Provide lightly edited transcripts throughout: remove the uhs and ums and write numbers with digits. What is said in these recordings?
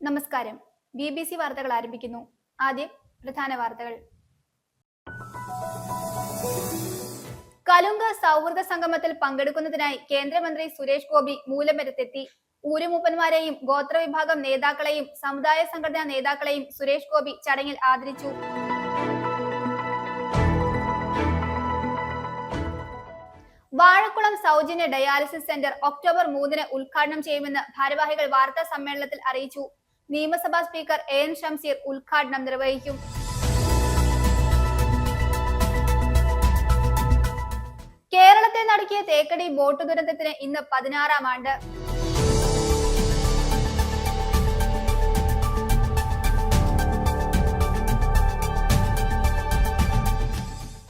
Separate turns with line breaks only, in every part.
നമസ്കാരം. BBC വാർത്തകൾ ആരംഭിക്കുന്നു. ആദ്യം പ്രധാന വാർത്തകൾ. കലുങ്ക സൗഹൃദ സംഗമത്തിൽ പങ്കെടുക്കുന്നതിനായി കേന്ദ്രമന്ത്രി സുരേഷ് ഗോപി മൂലമറ്റത്തെത്തി. ഊരുമൂപ്പന്മാരെയും ഗോത്രവിഭാഗം നേതാക്കളെയും സമുദായ സംഘടനാ നേതാക്കളെയും സുരേഷ് ഗോപി ചടങ്ങിൽ ആദരിച്ചു. വാഴക്കുളം സൗജന്യ ഡയാലിസിസ് സെന്റർ ഒക്ടോബർ 3 ഉദ്ഘാടനം ചെയ്യുമെന്ന് ഭാരവാഹികൾ വാർത്താ സമ്മേളനത്തിൽ അറിയിച്ചു. നിയമസഭാ സ്പീക്കർ AN ഷംസീർ ഉദ്ഘാടനം നിർവഹിക്കും. കേരളത്തെ നടുക്കിയ തേക്കടി ബോട്ട് ദുരന്തത്തിന് ഇന്ന് 16ാം ആണ്ട്.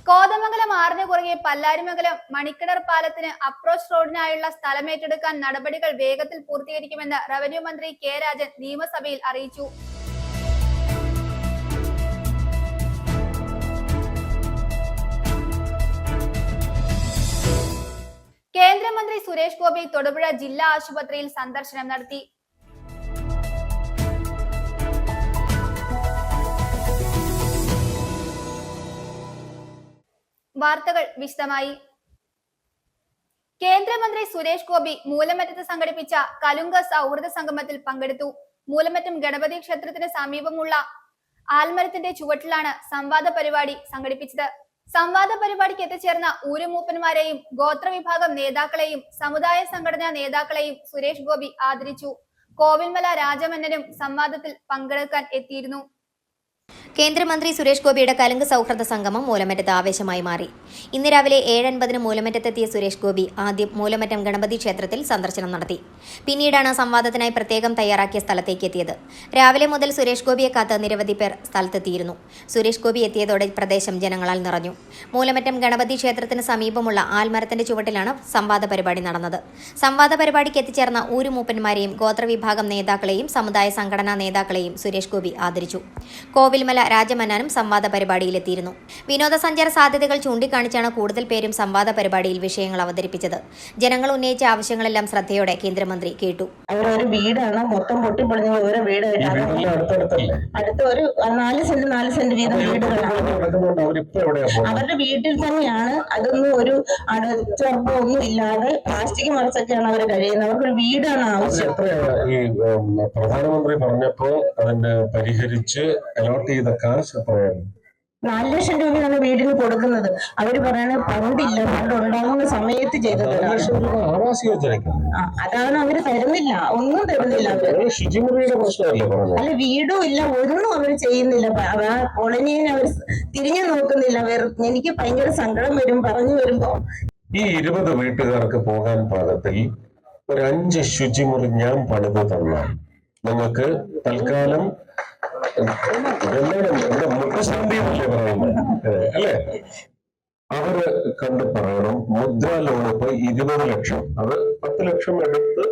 കോതമംഗലം ആറിന് കുറുകെ പല്ലാരിമംഗലം മണിക്കിണർ പാലത്തിന് അപ്രോച്ച് റോഡിനായുള്ള സ്ഥലമേറ്റെടുക്കാൻ നടപടികൾ വേഗത്തിൽ പൂർത്തീകരിക്കുമെന്ന് റവന്യൂ മന്ത്രി കെ രാജൻ നിയമസഭയിൽ അറിയിച്ചു. കേന്ദ്രമന്ത്രി സുരേഷ് ഗോപി തൊടുപുഴ ജില്ലാ ആശുപത്രിയിൽ സന്ദർശനം നടത്തി. വാർത്തകൾ വിശദമായി. കേന്ദ്രമന്ത്രി സുരേഷ് ഗോപി മൂലമറ്റത്ത് സംഘടിപ്പിച്ച കലുങ്ക സൗഹൃദ സംഗമത്തിൽ പങ്കെടുത്തു. മൂലമറ്റം ഗണപതി ക്ഷേത്രത്തിന് സമീപമുള്ള ആൽമരത്തിന്റെ ചുവട്ടിലാണ് സംവാദ പരിപാടി സംഘടിപ്പിച്ചത്. സംവാദ പരിപാടിക്ക് എത്തിച്ചേർന്ന ഊരുമൂപ്പന്മാരെയും ഗോത്രവിഭാഗം നേതാക്കളെയും സമുദായ സംഘടനാ നേതാക്കളെയും സുരേഷ് ഗോപി ആദരിച്ചു. കോവിൽമല രാജമന്നനും സംവാദത്തിൽ പങ്കെടുക്കാൻ എത്തിയിരുന്നു.
കേന്ദ്രമന്ത്രി സുരേഷ് ഗോപിയുടെ കലുങ്ക് സൗഹൃദ സംഗമം മൂലമറ്റത്ത് ആവേശമായി മാറി. ഇന്ന് രാവിലെ 7:50 മൂലമറ്റത്തെത്തിയ സുരേഷ് ഗോപി ആദ്യം മൂലമറ്റം ഗണപതി ക്ഷേത്രത്തിൽ സന്ദർശനം നടത്തി. പിന്നീടാണ് സംവാദത്തിനായി പ്രത്യേകം തയ്യാറാക്കിയ സ്ഥലത്തേക്ക് എത്തിയത്. രാവിലെ മുതൽ സുരേഷ് ഗോപിയെ കാത്ത് നിരവധി പേർ സ്ഥലത്തെത്തിയിരുന്നു. സുരേഷ് ഗോപി എത്തിയതോടെ പ്രദേശം ജനങ്ങളാൽ നിറഞ്ഞു. മൂലമറ്റം ഗണപതി ക്ഷേത്രത്തിന് സമീപമുള്ള ആൽമരത്തിന്റെ ചുവട്ടിലാണ് സംവാദ പരിപാടി നടന്നത്. സംവാദ പരിപാടിക്ക് എത്തിച്ചേർന്ന ഊരുമൂപ്പന്മാരെയും ഗോത്രവിഭാഗം നേതാക്കളെയും സമുദായ സംഘടനാ നേതാക്കളെയും സുരേഷ് ഗോപി ആദരിച്ചു. കോവിൽമല രാജമന്നാനും സംവാദ പരിപാടിയിലെത്തിയിരുന്നു. വിനോദസഞ്ചാര സാധ്യതകൾ ചൂണ്ടിക്കാണിച്ചാണ് കൂടുതൽ പേരും സംവാദ പരിപാടിയിൽ വിഷയങ്ങൾ അവതരിപ്പിച്ചത്. ജനങ്ങൾ ഉന്നയിച്ച ആവശ്യങ്ങളെല്ലാം ശ്രദ്ധയോടെ കേന്ദ്രമന്ത്രി കേട്ടു.
അവരൊരു വീടാണ് മൊത്തം പൊട്ടിപ്പൊളിഞ്ഞ ഓരോ വീട് അടുത്ത ഒരു 4 സെന്റ് വീതം വീടുകളാണ്. അവരുടെ വീട്ടിൽ തന്നെയാണ്. അതൊന്നും ഒരു അടച്ചുറപ്പൊന്നും ഇല്ലാതെ പ്ലാസ്റ്റിക് മറച്ചൊക്കെയാണ് അവർ കഴിയുന്നത്. അവർക്കൊരു വീടാണ് ആവശ്യം.
ഈ പ്രധാനമന്ത്രി പറഞ്ഞപ്പോ അതിന്റെ പരിഹരിച്ച് അലോട്ട് ചെയ്ത കാശ് എത്രയാണ്?
4 ലക്ഷം രൂപയാണ് വീടിന് കൊടുക്കുന്നത്. അവര് പറയണ ഫണ്ടില്ല, ഫണ്ട് ഉണ്ടാകുന്ന സമയത്ത് ചെയ്തത്.
ആവാസ് യോജനയ്ക്ക്
അതാണ് അവര് തരുന്നില്ല, ഒന്നും തരുന്നില്ല.
ശുചിമുറിയുടെ പ്രശ്നമല്ലേ പറഞ്ഞത്?
അല്ല, വീടും ഇല്ല, ഒന്നും അവര് ചെയ്യുന്നില്ല. ആ കോളനിയെ അവർ തിരിഞ്ഞു നോക്കുന്നില്ല. എനിക്ക് ഭയങ്കര സങ്കടം വരും പറഞ്ഞു വരുമ്പോ.
ഈ 20 വീട്ടുകാർക്ക് പോകാൻ പാകത്തിൽ ഒരു 5 ശുചിമുറി ഞാൻ പണിത് തന്നാൽ നിങ്ങൾക്ക് തൽക്കാലം മുഖശാന്തി എന്നല്ലേ പറയുന്നത് അല്ലെ? അവര് കണ്ട് പറയണം മുദ്ര ലോൺ ഇപ്പൊ 20 ലക്ഷം, അത് 10 ലക്ഷം എടുത്ത്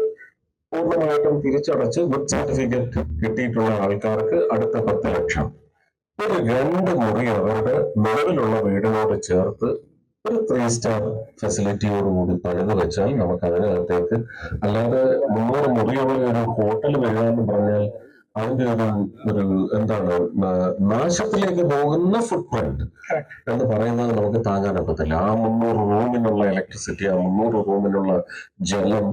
പൂർണ്ണമായിട്ടും തിരിച്ചടച്ച് ഗുഡ് സർട്ടിഫിക്കറ്റ് കിട്ടിയിട്ടുള്ള ആൾക്കാർക്ക് അടുത്ത 10 ലക്ഷം. ഒരു 2 മുറി അവരുടെ നിലവിലുള്ള വീടിനോട് ചേർത്ത് ഒരു 3 സ്റ്റാർ ഫെസിലിറ്റിയോടുകൂടി പണിത് വെച്ചാൽ നമുക്ക് അതിനകത്തേക്ക്, അല്ലാതെ 300 മുറിയുള്ള ഒരു ഹോട്ടൽ വരികയെന്ന് പറഞ്ഞാൽ അതിന്റെ ഒരു എന്താണ് നാശത്തിലേക്ക് പോകുന്ന ഫുട് പ്രിന്റ് എന്ന് പറയുന്നത് നമുക്ക് താങ്ങാനൊക്കത്തില്ല. ആ 300 റൂമിനുള്ള ഇലക്ട്രിസിറ്റി, ആ 300 റൂമിനുള്ള ജലം,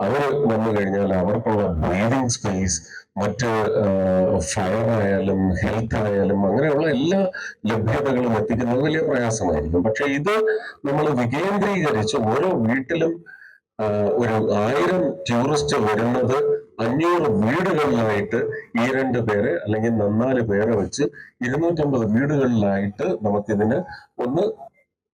അവർ വന്നു കഴിഞ്ഞാൽ അവർക്കുള്ള ബ്രീതിങ് സ്പേസ്, മറ്റ് ഫയർ ആയാലും ഹെൽത്ത് ആയാലും അങ്ങനെയുള്ള എല്ലാ ലഭ്യതകളും എത്തിക്കുന്നത് വലിയ പ്രയാസമായിരിക്കും. പക്ഷെ ഇത് നമ്മൾ വികേന്ദ്രീകരിച്ച് ഓരോ വീട്ടിലും ഒരു 1000 ടൂറിസ്റ്റ് വരുന്നത് 500 വീടുകളിലായിട്ട് ഈ 2 പേരെ അല്ലെങ്കിൽ 4 പേരെ വെച്ച് 250 വീടുകളിലായിട്ട് നമുക്കിതിന്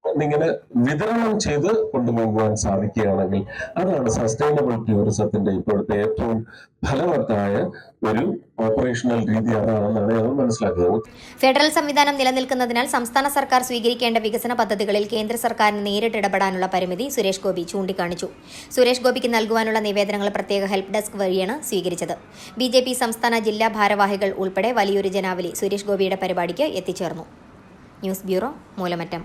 ഒന്നിങ്ങനെ വിതരണം ചെയ്ത് കൊണ്ടുപോകുവാൻ സാധിക്കുകയാണെങ്കിൽ അതാണ് സസ്റ്റൈനബിൾ ടൂറിസത്തിന്റെ ഇപ്പോഴത്തെ ഏറ്റവും ഫലവത്തായ ഒരു ഓപ്പറേഷണൽ രീതി. അതാണെന്നാണ് ഞാൻ മനസ്സിലാക്കുന്നത്.
ഫെഡറൽ സംവിധാനം നിലനിൽക്കുന്നതിനാൽ സംസ്ഥാന സർക്കാർ സ്വീകരിക്കേണ്ട വികസന പദ്ധതികളിൽ കേന്ദ്ര സർക്കാരിന് നേരിട്ട് ഇടപെടാനുള്ള പരിമിതി സുരേഷ് ഗോപി ചൂണ്ടിക്കാണിച്ചു. സുരേഷ് ഗോപിക്ക് നൽകുവാനുള്ള നിവേദനങ്ങൾ പ്രത്യേക ഹെൽപ്പ് ഡെസ്ക് വഴിയാണ് സ്വീകരിച്ചത്. BJP സംസ്ഥാന ജില്ലാ ഭാരവാഹികൾ ഉൾപ്പെടെ വലിയൊരു ജനാവലി സുരേഷ് ഗോപിയുടെ പരിപാടിക്ക് എത്തിച്ചേർന്നു. News bureau, Moolamattom.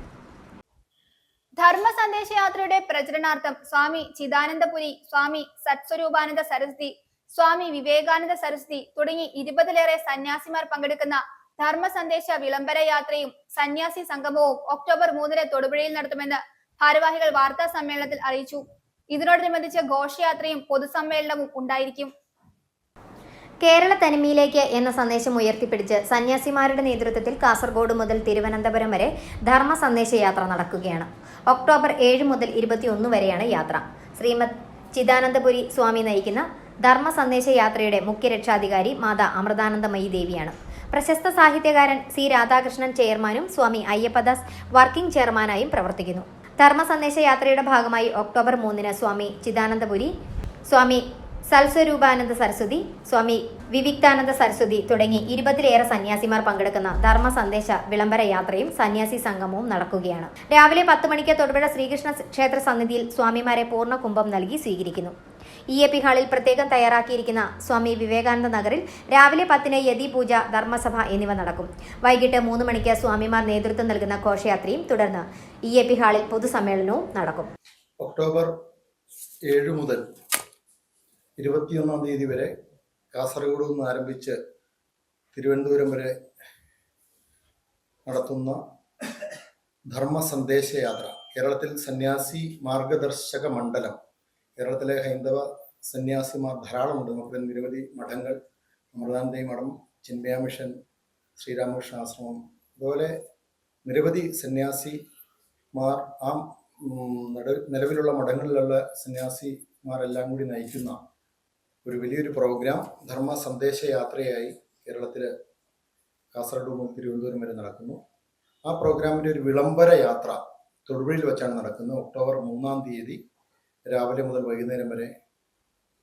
ധർമ്മ സന്ദേശയാത്രയുടെ പ്രചരണാർത്ഥം സ്വാമി ചിദാനന്ദപുരി, സ്വാമി സത്സ്വരൂപാനന്ദ സരസ്വതി, സ്വാമി വിവേകാനന്ദ സരസ്വതി തുടങ്ങി 20-ലേറെ സന്യാസിമാർ പങ്കെടുക്കുന്ന ധർമ്മ സന്ദേശ വിളംബര യാത്രയും സന്യാസി സംഗമവും ഒക്ടോബർ 3-ന് തൊടുപുഴയിൽ നടത്തുമെന്ന് ഭാരവാഹികൾ വാർത്താ സമ്മേളനത്തിൽ അറിയിച്ചു. ഇതിനോടനുബന്ധിച്ച് ഘോഷയാത്രയും പൊതുസമ്മേളനവും ഉണ്ടായിരിക്കും.
കേരള തനിമയിലേക്ക് എന്ന സന്ദേശം ഉയർത്തിപ്പിടിച്ച് സന്യാസിമാരുടെ നേതൃത്വത്തിൽ കാസർഗോഡ് മുതൽ തിരുവനന്തപുരം വരെ ധർമ്മ സന്ദേശയാത്ര നടക്കുകയാണ്. ഒക്ടോബർ 7 മുതൽ 21 വരെയാണ് യാത്ര. ശ്രീമദ് ചിദാനന്ദപുരി സ്വാമി നയിക്കുന്ന ധർമ്മ സന്ദേശയാത്രയുടെ മുഖ്യ രക്ഷാധികാരി മാതാ അമൃതാനന്ദമയി ദേവിയാണ്. പ്രശസ്ത സാഹിത്യകാരൻ സി രാധാകൃഷ്ണൻ ചെയർമാനും സ്വാമി അയ്യപ്പദാസ് വർക്കിംഗ് ചെയർമാനായും പ്രവർത്തിക്കുന്നു. ധർമ്മ സന്ദേശയാത്രയുടെ ഭാഗമായി ഒക്ടോബർ 3-ന് സ്വാമി ചിദാനന്ദപുരി, സ്വാമി സൽസ്വരൂപാനന്ദ സരസ്വതി, സ്വാമി വിവിക്താനന്ദ സരസ്വതി തുടങ്ങി 20-ലേറെ സന്യാസിമാർ പങ്കെടുക്കുന്ന ധർമ്മ സന്ദേശ വിളംബര യാത്രയും സന്യാസി സംഗമവും നടക്കുകയാണ്. രാവിലെ 10 മണിക്ക് തൊടുപുഴ ശ്രീകൃഷ്ണ ക്ഷേത്ര സന്നിധിയിൽ സ്വാമിമാരെ പൂർണ്ണ കുംഭം നൽകി സ്വീകരിക്കുന്നു. EAP ഹാളിൽ പ്രത്യേകം തയ്യാറാക്കിയിരിക്കുന്ന സ്വാമി വിവേകാനന്ദ നഗറിൽ രാവിലെ 10-ന് യതി പൂജ, ധർമ്മസഭ എന്നിവ നടക്കും. വൈകിട്ട് 3 മണിക്ക് സ്വാമിമാർ നേതൃത്വം നൽകുന്ന ഘോഷയാത്രയും തുടർന്ന് EAP ഹാളിൽ പൊതുസമ്മേളനവും നടക്കും.
ഒക്ടോബർ 7 മുതൽ 21-ാം തീയതി വരെ കാസർഗോഡ് നിന്ന് ആരംഭിച്ച് തിരുവനന്തപുരം വരെ നടത്തുന്ന ധർമ്മ സന്ദേശയാത്ര, കേരളത്തിൽ സന്യാസി മാർഗദർശക മണ്ഡലം, കേരളത്തിലെ ഹൈന്ദവ സന്യാസിമാർ ധാരാളമുണ്ട്. നമുക്ക് നിരവധി മഠങ്ങൾ, അമൃതാനന്ദ മഠം, ചിന്മയ മിഷൻ, ശ്രീരാമകൃഷ്ണ ആശ്രമം, അതുപോലെ നിരവധി സന്യാസിമാർ ആ നിലവിലുള്ള മഠങ്ങളിലുള്ള സന്യാസിമാരെല്ലാം കൂടി നയിക്കുന്ന ഒരു വലിയൊരു പ്രോഗ്രാം ധർമ്മ സന്ദേശയാത്രയായി കേരളത്തിൽ കാസർഗോഡ് മുതൽ തിരുവനന്തപുരം വരെ നടക്കുന്നു. ആ പ്രോഗ്രാമിൻ്റെ ഒരു വിളംബര യാത്ര തൊടുപുഴയിൽ വെച്ചാണ് നടക്കുന്നത്. ഒക്ടോബർ 3-ാം തീയതി രാവിലെ മുതൽ വൈകുന്നേരം വരെ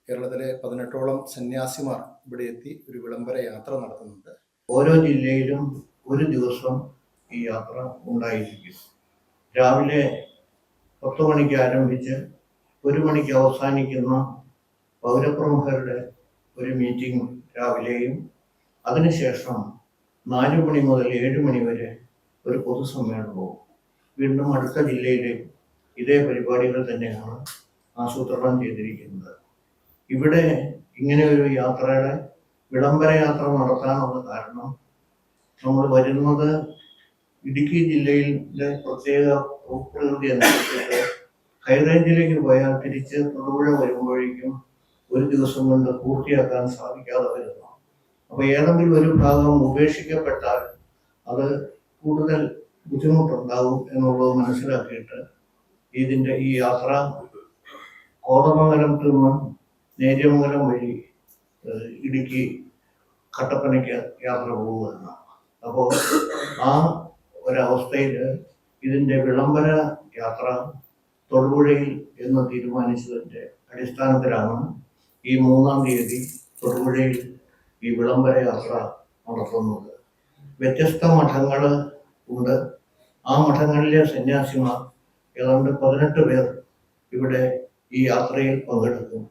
കേരളത്തിലെ 18ഓളം സന്യാസിമാർ ഇവിടെ എത്തി ഒരു വിളംബര യാത്ര നടത്തുന്നുണ്ട്.
ഓരോ ജില്ലയിലും ഒരു ദിവസം ഈ യാത്ര ഉണ്ടായിരിക്കും. രാവിലെ 10 മണിക്ക് ആരംഭിച്ച് 1 മണിക്ക് അവസാനിക്കുന്ന പൗരപ്രമുഖരുടെ ഒരു മീറ്റിംഗ് രാവിലെയും, അതിനുശേഷം 4 മണി മുതൽ 7 മണി വരെ ഒരു പൊതുസമ്മേളനവും, വീണ്ടും അടുത്ത ജില്ലയിലേക്ക് ഇതേ പരിപാടികൾ തന്നെയാണ് ആസൂത്രണം ചെയ്തിരിക്കുന്നത്. ഇവിടെ ഇങ്ങനെ ഒരു യാത്രയുടെ വിളംബര യാത്ര നടത്താനുള്ള കാരണം, നമ്മൾ വരുന്നത് ഇടുക്കി ജില്ലയിലെ പ്രത്യേക ഭൂപ്രകൃതി അനുസരിച്ചിട്ട് ഹൈറേഞ്ചിലേക്ക് പോയാൽ തിരിച്ച് തൊടുപുഴ വരുമ്പോഴേക്കും ഒരു ദിവസം കൊണ്ട് പൂർത്തിയാക്കാൻ സാധിക്കാതെ വരുന്നു. അപ്പോൾ ഏതെങ്കിലും ഒരു ഭാഗം ഉപേക്ഷിക്കപ്പെട്ടാൽ അത് കൂടുതൽ ബുദ്ധിമുട്ടുണ്ടാകും എന്നുള്ളത് മനസ്സിലാക്കിയിട്ട് ഈ യാത്ര കോതമംഗലത്തിൽ നിന്ന് നേര്യമംഗലം വഴി ഇടുക്കി കട്ടപ്പനയ്ക്ക് യാത്ര പോവുകയാണ്. അപ്പോൾ ആ ഒരവസ്ഥയിൽ ഇതിൻ്റെ വിളംബര യാത്ര തൊടുപുഴയിൽ എന്ന് തീരുമാനിച്ചതിൻ്റെ അടിസ്ഥാനത്തിലാണ് ഈ 3-ാം തീയതി തൊടുപുഴയിൽ ഈ വിളംബര യാത്ര നടത്തുന്നത്. വ്യത്യസ്ത മഠങ്ങൾ ഉണ്ട്. ആ മഠങ്ങളിലെ സന്യാസിമാർ ഏതാണ്ട് 18 പേർ ഇവിടെ ഈ യാത്രയിൽ പങ്കെടുക്കും.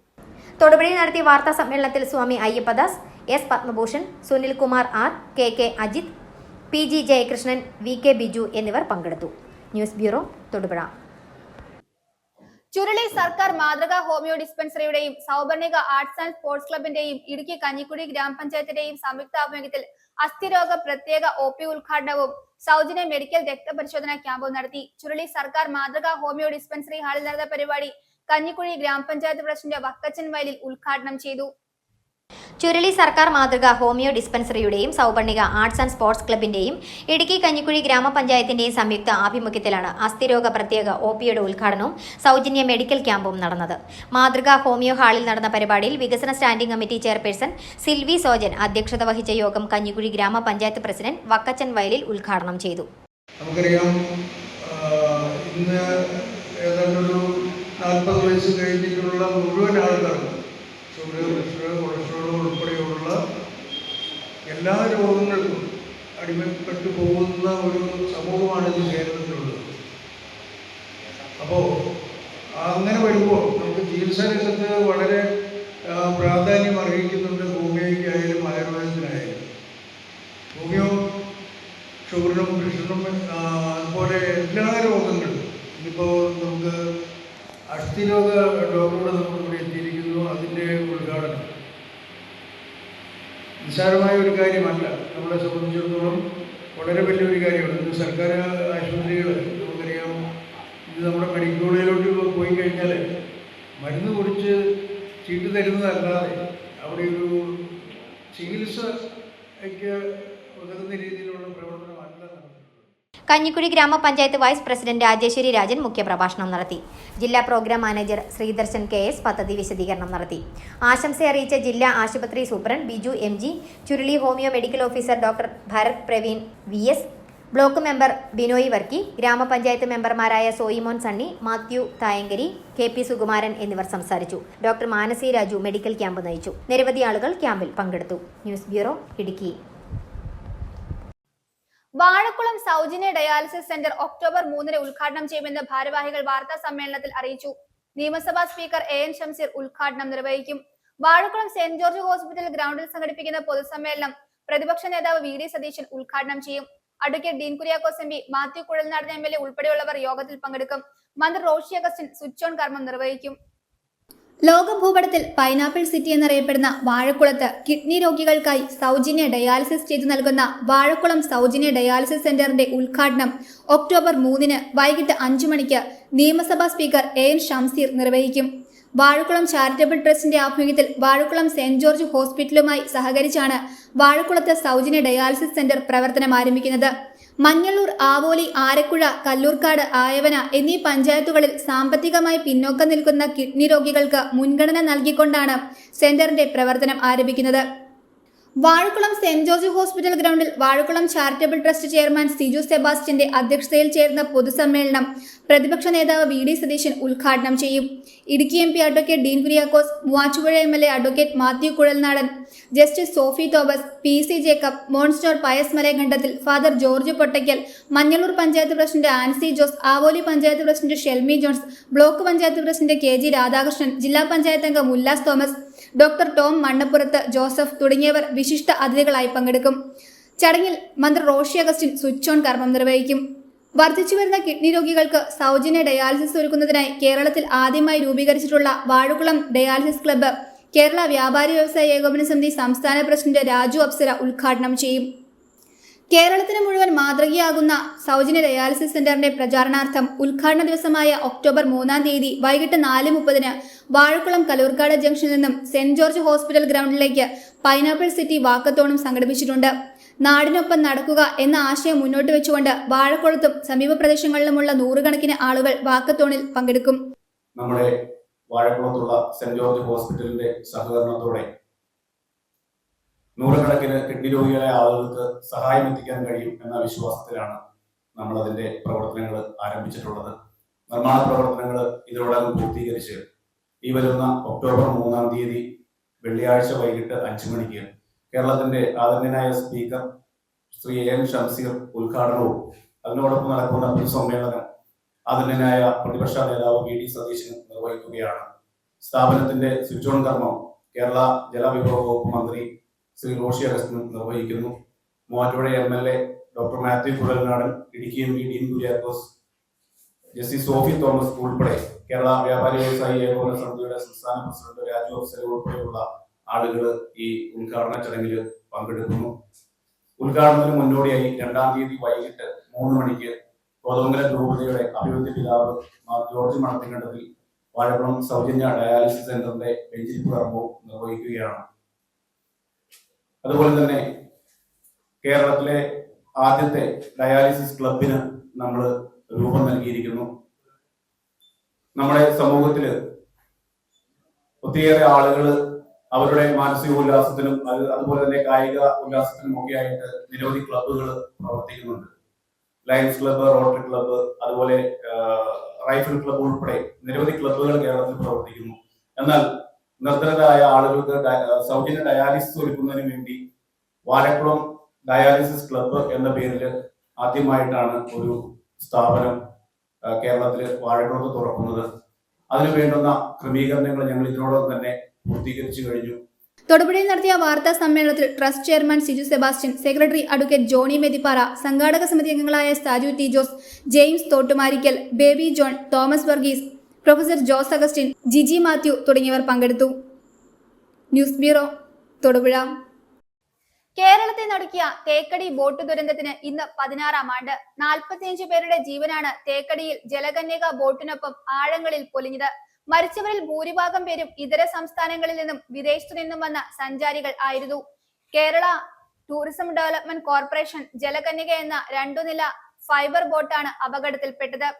തൊടുപുഴയിൽ നടത്തിയ വാർത്താ സമ്മേളനത്തിൽ സ്വാമി Ayyappadas, S Padma Bhushan, Sunil Kumar R, KK Ajith, PG Jayakrishnan, VK Biju എന്നിവർ പങ്കെടുത്തു. News bureau, Thodupuzha.
ചുരുളി സർക്കാർ മാതൃകാ ഹോമിയോ ഡിസ്പെൻസറിയുടെയും സൗപർണിക ആർട്സ് ആൻഡ് സ്പോർട്സ് ക്ലബിന്റെയും ഇടുക്കി കഞ്ഞിക്കുഴി ഗ്രാമപഞ്ചായത്തിന്റെയും സംയുക്താഭിമുഖ്യത്തിൽ അസ്ഥിരോഗ പ്രത്യേക OP ഉദ്ഘാടനവും സൗജന്യ മെഡിക്കൽ രക്തപരിശോധന ക്യാമ്പും നടത്തി. ചുരുളി സർക്കാർ മാതൃകാ ഹോമിയോ ഡിസ്പെൻസറി ഹാളിൽ നടന്ന പരിപാടി കഞ്ഞിക്കുഴി ഗ്രാമപഞ്ചായത്ത് പ്രസിഡന്റ് വക്കച്ചൻ വയലിൽ ഉദ്ഘാടനം ചെയ്തു.
ചുരുളി സർക്കാർ മാതൃക ഹോമിയോ ഡിസ്പെൻസറിയുടെയും സൗപർണിക ആർട്സ് ആൻഡ് സ്പോർട്സ് ക്ലബിന്റെയും ഇടുക്കി കഞ്ഞിക്കുഴി ഗ്രാമപഞ്ചായത്തിന്റെയും സംയുക്ത ആഭിമുഖ്യത്തിലാണ് അസ്ഥിരോഗ പ്രത്യേക OPയുടെ ഉദ്ഘാടനവും സൗജന്യ മെഡിക്കൽ ക്യാമ്പും നടന്നത്. മാതൃക ഹോമിയോ ഹാളിൽ നടന്ന പരിപാടിയിൽ വികസന standing committee chairperson Silvy Sojan അധ്യക്ഷത വഹിച്ച യോഗം കഞ്ഞിക്കുഴി ഗ്രാമപഞ്ചായത്ത് പ്രസിഡന്റ് വക്കച്ചൻ വയലിൽ ഉദ്ഘാടനം ചെയ്തു.
നമുക്കറിയാം, ഇന്ന് ഏതാണ്ടൊരു 40 വയസ്സ് കഴിഞ്ഞിട്ടുള്ള മുഴുവൻ ആൾക്കാർക്കും ഷുഗർ, കൊളസ്ട്രോൾ ഉൾപ്പെടെയുള്ള എല്ലാ രോഗങ്ങൾക്കും അടിമപ്പെട്ടു പോകുന്ന ഒരു സമൂഹമാണിത് കേരളത്തിലുള്ളത്. അപ്പോൾ അങ്ങനെ വരുമ്പോൾ നമുക്ക് ചികിത്സാ രംഗത്ത് വളരെ പ്രാധാന്യം അർഹിക്കുന്നുണ്ട്. ഹോമിയോയ്ക്കായാലും ആയുർവേദത്തിനായാലും. ഹോമിയോ ഷുഗറിനും പ്രഷറിനും അതുപോലെ എല്ലാ രോഗങ്ങളും, ഇന്നിപ്പോൾ നിസ്സാരമായ ഒരു കാര്യമല്ല. നമ്മളെ സംബന്ധിച്ചിടത്തോളം വളരെ വലിയൊരു കാര്യമാണ്. ഇത് സർക്കാർ ആശുപത്രികൾ നമുക്കറിയാം, ഇത് നമ്മുടെ മെഡിക്കൽ കോളേജിലോട്ട് പോയി കഴിഞ്ഞാൽ മരുന്ന് കുടിച്ച് ചീട്ട് തരുന്നതല്ലാതെ അവിടെ ഒരു ചികിത്സയ്ക്ക് ഉതകുന്ന രീതിയിലുള്ള പ്രവർത്തനമല്ല നടത്തുന്നത്.
കഞ്ഞിക്കുഴി ഗ്രാമപഞ്ചായത്ത് വൈസ് പ്രസിഡന്റ് രാജേശ്വരി രാജൻ മുഖ്യപ്രഭാഷണം നടത്തി. ജില്ലാ പ്രോഗ്രാം മാനേജർ ശ്രീദർശൻ KS പദ്ധതി വിശദീകരണം നടത്തി. ആശംസ അറിയിച്ച ജില്ലാ ആശുപത്രി superintendent Biju MG, Churuli homeo medical officer doctor Bharat Praveen VS, block member Binoy Varkey, ഗ്രാമപഞ്ചായത്ത് മെമ്പർമാരായ സോയിമോൻ സണ്ണി, മാത്യു തായങ്കരി, KP സുകുമാരൻ എന്നിവർ സംസാരിച്ചു. Doctor Manasi Raju medical camp നയിച്ചു. നിരവധി ആളുകൾ ക്യാമ്പിൽ പങ്കെടുത്തു. News bureau, Idukki.
വാഴക്കുളം സൗജന്യ ഡയാലിസിസ് സെന്റർ ഒക്ടോബർ 3 ഉദ്ഘാടനം ചെയ്യുമെന്ന് ഭാരവാഹികൾ വാർത്താ സമ്മേളനത്തിൽ അറിയിച്ചു. നിയമസഭാ സ്പീക്കർ AN ഷംസീർ ഉദ്ഘാടനം നിർവഹിക്കും. വാഴക്കുളം സെന്റ് ജോർജ് ഹോസ്പിറ്റൽ ഗ്രൗണ്ടിൽ സംഘടിപ്പിക്കുന്ന പൊതുസമ്മേളനം പ്രതിപക്ഷ നേതാവ് VD സതീശൻ ഉദ്ഘാടനം ചെയ്യും. Advocate Dean Kuriakose MP, Mathew Kuzhalnadan MLA ഉൾപ്പെടെയുള്ളവർ യോഗത്തിൽ പങ്കെടുക്കും. മന്ത്രി റോഷി അഗസ്റ്റിൻ സ്വിച്ച് ഓൺ കർമ്മം നിർവഹിക്കും. ലോക ഭൂപടത്തിൽ പൈനാപ്പിൾ സിറ്റി എന്നറിയപ്പെടുന്ന വാഴക്കുളത്ത് കിഡ്നി രോഗികൾക്കായി സൗജന്യ ഡയാലിസിസ് ചെയ്തു നൽകുന്ന വാഴക്കുളം സൗജന്യ ഡയാലിസിസ് സെന്ററിന്റെ ഉദ്ഘാടനം ഒക്ടോബർ 3 വൈകിട്ട് 5 മണിക്ക് നിയമസഭാ സ്പീക്കർ AN ഷംസീർ നിർവഹിക്കും. വാഴക്കുളം ചാരിറ്റബിൾ ട്രസ്റ്റിന്റെ ആഭിമുഖ്യത്തിൽ വാഴക്കുളം സെന്റ് ജോർജ് ഹോസ്പിറ്റലുമായി സഹകരിച്ചാണ് വാഴക്കുളത്ത് സൗജന്യ ഡയാലിസിസ് സെന്റർ പ്രവർത്തനം ആരംഭിക്കുന്നത്. മഞ്ഞളൂർ, ആവോലി, ആരക്കുഴ, കല്ലൂർക്കാട്, ആയവന എന്നീ പഞ്ചായത്തുകളിൽ സാമ്പത്തികമായി പിന്നോക്കം നിൽക്കുന്ന കിഡ്നി രോഗികൾക്ക് മുൻഗണന നൽകിക്കൊണ്ടാണ് സെന്ററിന്റെ പ്രവർത്തനം ആരംഭിക്കുന്നത്. വാഴക്കുളം സെന്റ് ജോർജ് ഹോസ്പിറ്റൽ ഗ്രൗണ്ടിൽ Vazhakulam charitable trust chairman Siju സെബാസ്റ്റ്യന്റെ അധ്യക്ഷതയിൽ ചേർന്ന പൊതുസമ്മേളനം പ്രതിപക്ഷ നേതാവ് VD സതീശൻ ഉദ്ഘാടനം ചെയ്യും. Idukki MP advocate Dean Kuriakose, Muvattupuzha MLA advocate Mathew Kuzhalnadan, justice Sophy Thomas, PC Jacob, monsignor Pius Malayakandathil, father George Pottakkal, Manjallur panchayat president Ancy Jose, Avoli panchayat president Shelmy Johns, block panchayat president KG Radhakrishnan, ജില്ലാ പഞ്ചായത്ത് അംഗം Ullas Thomas, doctor Tom Mannappurath Joseph തുടങ്ങിയവർ വിശിഷ്ട അതിഥികളായി പങ്കെടുക്കും. ചടങ്ങിൽ മന്ത്രി റോഷി അഗസ്റ്റിൻ സ്വിച്ച് ഓൺ കർമ്മം നിർവഹിക്കും. വർദ്ധിച്ചുവരുന്ന കിഡ്നി രോഗികൾക്ക് സൗജന്യ ഡയാലിസിസ് ഒരുക്കുന്നതിനായി കേരളത്തിൽ ആദ്യമായി രൂപീകരിച്ചിട്ടുള്ള വാഴക്കുളം ഡയാലിസിസ് ക്ലബ്ബ് കേരള വ്യാപാരി വ്യവസായ ഏകോപന സമിതി സംസ്ഥാന പ്രസിഡന്റ് രാജു അപ്സര ഉദ്ഘാടനം ചെയ്യും. കേരളത്തിന് മുഴുവൻ മാതൃകയാകുന്ന സൗജന്യ ഡയാലിസിസ് സെന്ററിന്റെ പ്രചാരണാർത്ഥം ഉദ്ഘാടന ദിവസമായ ഒക്ടോബർ 3 വൈകിട്ട് 4:30 വാഴക്കുളം കലൂർക്കാട് ജംഗ്ഷനിൽ നിന്നും സെന്റ് ജോർജ് ഹോസ്പിറ്റൽ ഗ്രൗണ്ടിലേക്ക് പൈനാപ്പിൾ സിറ്റി വാക്കത്തോണും സംഘടിപ്പിച്ചിട്ടുണ്ട്. നാടിനൊപ്പം നടക്കുക എന്ന ആശയം മുന്നോട്ട് വെച്ചുകൊണ്ട് വാഴക്കുളത്തും സമീപ പ്രദേശങ്ങളിലുമുള്ള നൂറുകണക്കിന് ആളുകൾ വാക്കത്തോണിൽ പങ്കെടുക്കും.
നമ്മുടെ വാഴക്കുളത്തുള്ള സെന്റ് ജോർജ് ഹോസ്പിറ്റലിന്റെ സഹകരണത്തോടെ നൂറുകണക്കിന് കിഡ്നി രോഗികളായ ആളുകൾക്ക് സഹായം എത്തിക്കാൻ കഴിയും എന്ന വിശ്വാസത്തിലാണ് നമ്മൾ അതിന്റെ പ്രവർത്തനങ്ങൾ ആരംഭിച്ചിട്ടുള്ളത്. നിർമ്മാണ പ്രവർത്തനങ്ങൾ ഇതിനോടകം പൂർത്തീകരിച്ച് ഈ വരുന്ന ഒക്ടോബർ 3 വെള്ളിയാഴ്ച വൈകിട്ട് 5 മണിക്ക് കേരളത്തിന്റെ ആദരണീയനായ സ്പീക്കർ ശ്രീ AN ഷംസീർ ഉദ്ഘാടനവും അതിനോടൊപ്പം നടക്കുന്ന പൊതുസമ്മേളനം ആദരണീയനായ പ്രതിപക്ഷ നേതാവ് VD സതീശൻ നിർവഹിക്കുകയാണ്. സ്ഥാപനത്തിന്റെ സ്വിച്ച് ഓൺ കർമ്മം കേരള ജലവിഭവ വകുപ്പ് മന്ത്രി ശ്രീ റോഷി അഗസ്റ്റിൻ നിർവഹിക്കുന്നു. Muvattupuzha MLA doctor Mathew Kuzhalnadan, Idukki MP Dean Kuriakose, justice Sophy Thomas ഉൾപ്പെടെ കേരള വ്യാപാരി വ്യവസായി ഏകോപന സമിതിയുടെ സംസ്ഥാന പ്രസിഡന്റ് രാജു അപ്സര ഉൾപ്പെടെയുള്ള ആളുകൾ ഈ ഉദ്ഘാടന ചടങ്ങിൽ പങ്കെടുക്കുന്നു. ഉദ്ഘാടനത്തിന് മുന്നോടിയായി 2 വൈകിട്ട് 3 മണിക്ക് കോതമംഗലം രൂപതയുടെ അഭിവൃദ്ധി പിതാവ് ജോർജ് മണത്തിങ്കണ്ടത്തിൽ വാഴക്കുളം സൗജന്യ ഡയാലിസിസ് സെന്ററിന്റെ വെഞ്ചിരിപ്പ് കർമ്മവും നിർവഹിക്കുകയാണ്. അതുപോലെ തന്നെ കേരളത്തിലെ ആദ്യത്തെ ഡയാലിസിസ് ക്ലബിന് നമ്മൾ രൂപം നൽകിയിരിക്കുന്നു. നമ്മുടെ സമൂഹത്തില് ഒത്തിരിയേറെ ആളുകൾ അവരുടെ മാനസിക ഉല്ലാസത്തിനും അതുപോലെ തന്നെ കായിക ഉല്ലാസത്തിനും ഒക്കെ ആയിട്ട് നിരവധി ക്ലബ്ബുകൾ പ്രവർത്തിക്കുന്നുണ്ട്. ലയൺസ് ക്ലബ്ബ്, റോട്ടറി ക്ലബ്ബ്, അതുപോലെ റൈഫിൾ ക്ലബ്ബ് ഉൾപ്പെടെ നിരവധി ക്ലബ്ബുകൾ കേരളത്തിൽ പ്രവർത്തിക്കുന്നു. എന്നാൽ നിർധനരായ ആളുകൾക്ക് സൗജന്യ ഡയാലിസിസ് ഒരുക്കുന്നതിന് വേണ്ടി വാഴക്കുളം ഡയാലിസിസ് ക്ലബ്ബ് എന്ന പേരിൽ ആദ്യമായിട്ടാണ് ഒരു സ്ഥാപനം കേരളത്തിൽ വാഴക്കുളത്ത് തുറക്കുന്നത്. അതിനു വേണ്ടുന്ന ക്രമീകരണങ്ങൾ ഞങ്ങൾ ഇതിനോടൊപ്പം തന്നെ പൂർത്തീകരിച്ചു കഴിഞ്ഞു.
തൊടുപുഴയിൽ നടത്തിയ വാർത്താ സമ്മേളനത്തിൽ trust chairman Siju Sebastian, secretary advocate Johnny Methippara, സംഘാടക സമിതി അംഗങ്ങളായ Saju T Jose, James Thottumarickal, Baby John, Thomas Varghese, professor Jose Augustine, Jiji Mathew തുടങ്ങിയവർ പങ്കെടുത്തു. News bureau, Thodupuzha. കേരളത്തെ നടുക്കിയ തേക്കടി ബോട്ട് ദുരന്തത്തിന് ഇന്ന് 16-ാം ആണ്ട്. 45 പേരുടെ ജീവനാണ് തേക്കടിയിൽ ജലകന്യക ബോട്ടിനൊപ്പം ആഴങ്ങളിൽ പൊലിഞ്ഞത്. മരിച്ചവരിൽ ഭൂരിഭാഗം പേരും ഇതര സംസ്ഥാനങ്ങളിൽ നിന്നും വിദേശത്തു നിന്നും വന്ന സഞ്ചാരികൾ ആയിരുന്നു. കേരള ടൂറിസം ഡെവലപ്മെന്റ് കോർപ്പറേഷൻ ജലകന്യക എന്ന 2 നില ഫൈബർ ബോട്ടാണ് അപകടത്തിൽപ്പെട്ടത്.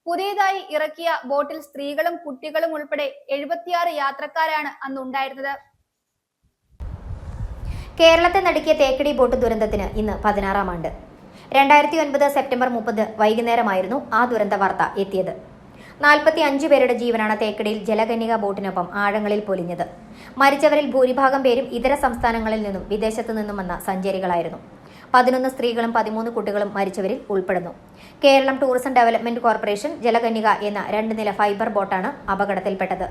പുതിയതായി ഇറക്കിയ ബോട്ടിൽ സ്ത്രീകളും കുട്ടികളും ഉൾപ്പെടെ 76 യാത്രക്കാരാണ് അന്നുണ്ടായിരുന്നത്.
കേരളത്തെ നടുക്കിയ തേക്കടി ബോട്ട് ദുരന്തത്തിന് ഇന്ന് 16-ാം ആണ്ട്. 2009 സെപ്റ്റംബർ 30 വൈകുന്നേരമായിരുന്നു ആ ദുരന്ത വാർത്ത എത്തിയത്. 45 പേരുടെ ജീവനാണ് തേക്കടിയിൽ ജലകന്യക ബോട്ടിനൊപ്പം ആഴങ്ങളിൽ പൊലിഞ്ഞത്. മരിച്ചവരിൽ ഭൂരിഭാഗം പേരും ഇതര സംസ്ഥാനങ്ങളിൽ നിന്നും വിദേശത്തു നിന്നും വന്ന സഞ്ചാരികളായിരുന്നു. 11 സ്ത്രീകളും 13 കുട്ടികളും മരിച്ചവരിൽ ഉൾപ്പെടുന്നു. കേരളം ടൂറിസം ഡെവലപ്മെന്റ് കോർപ്പറേഷൻ ജലകന്യക എന്ന 2 നില ഫൈബർ ബോട്ടാണ് അപകടത്തിൽപ്പെട്ടത്.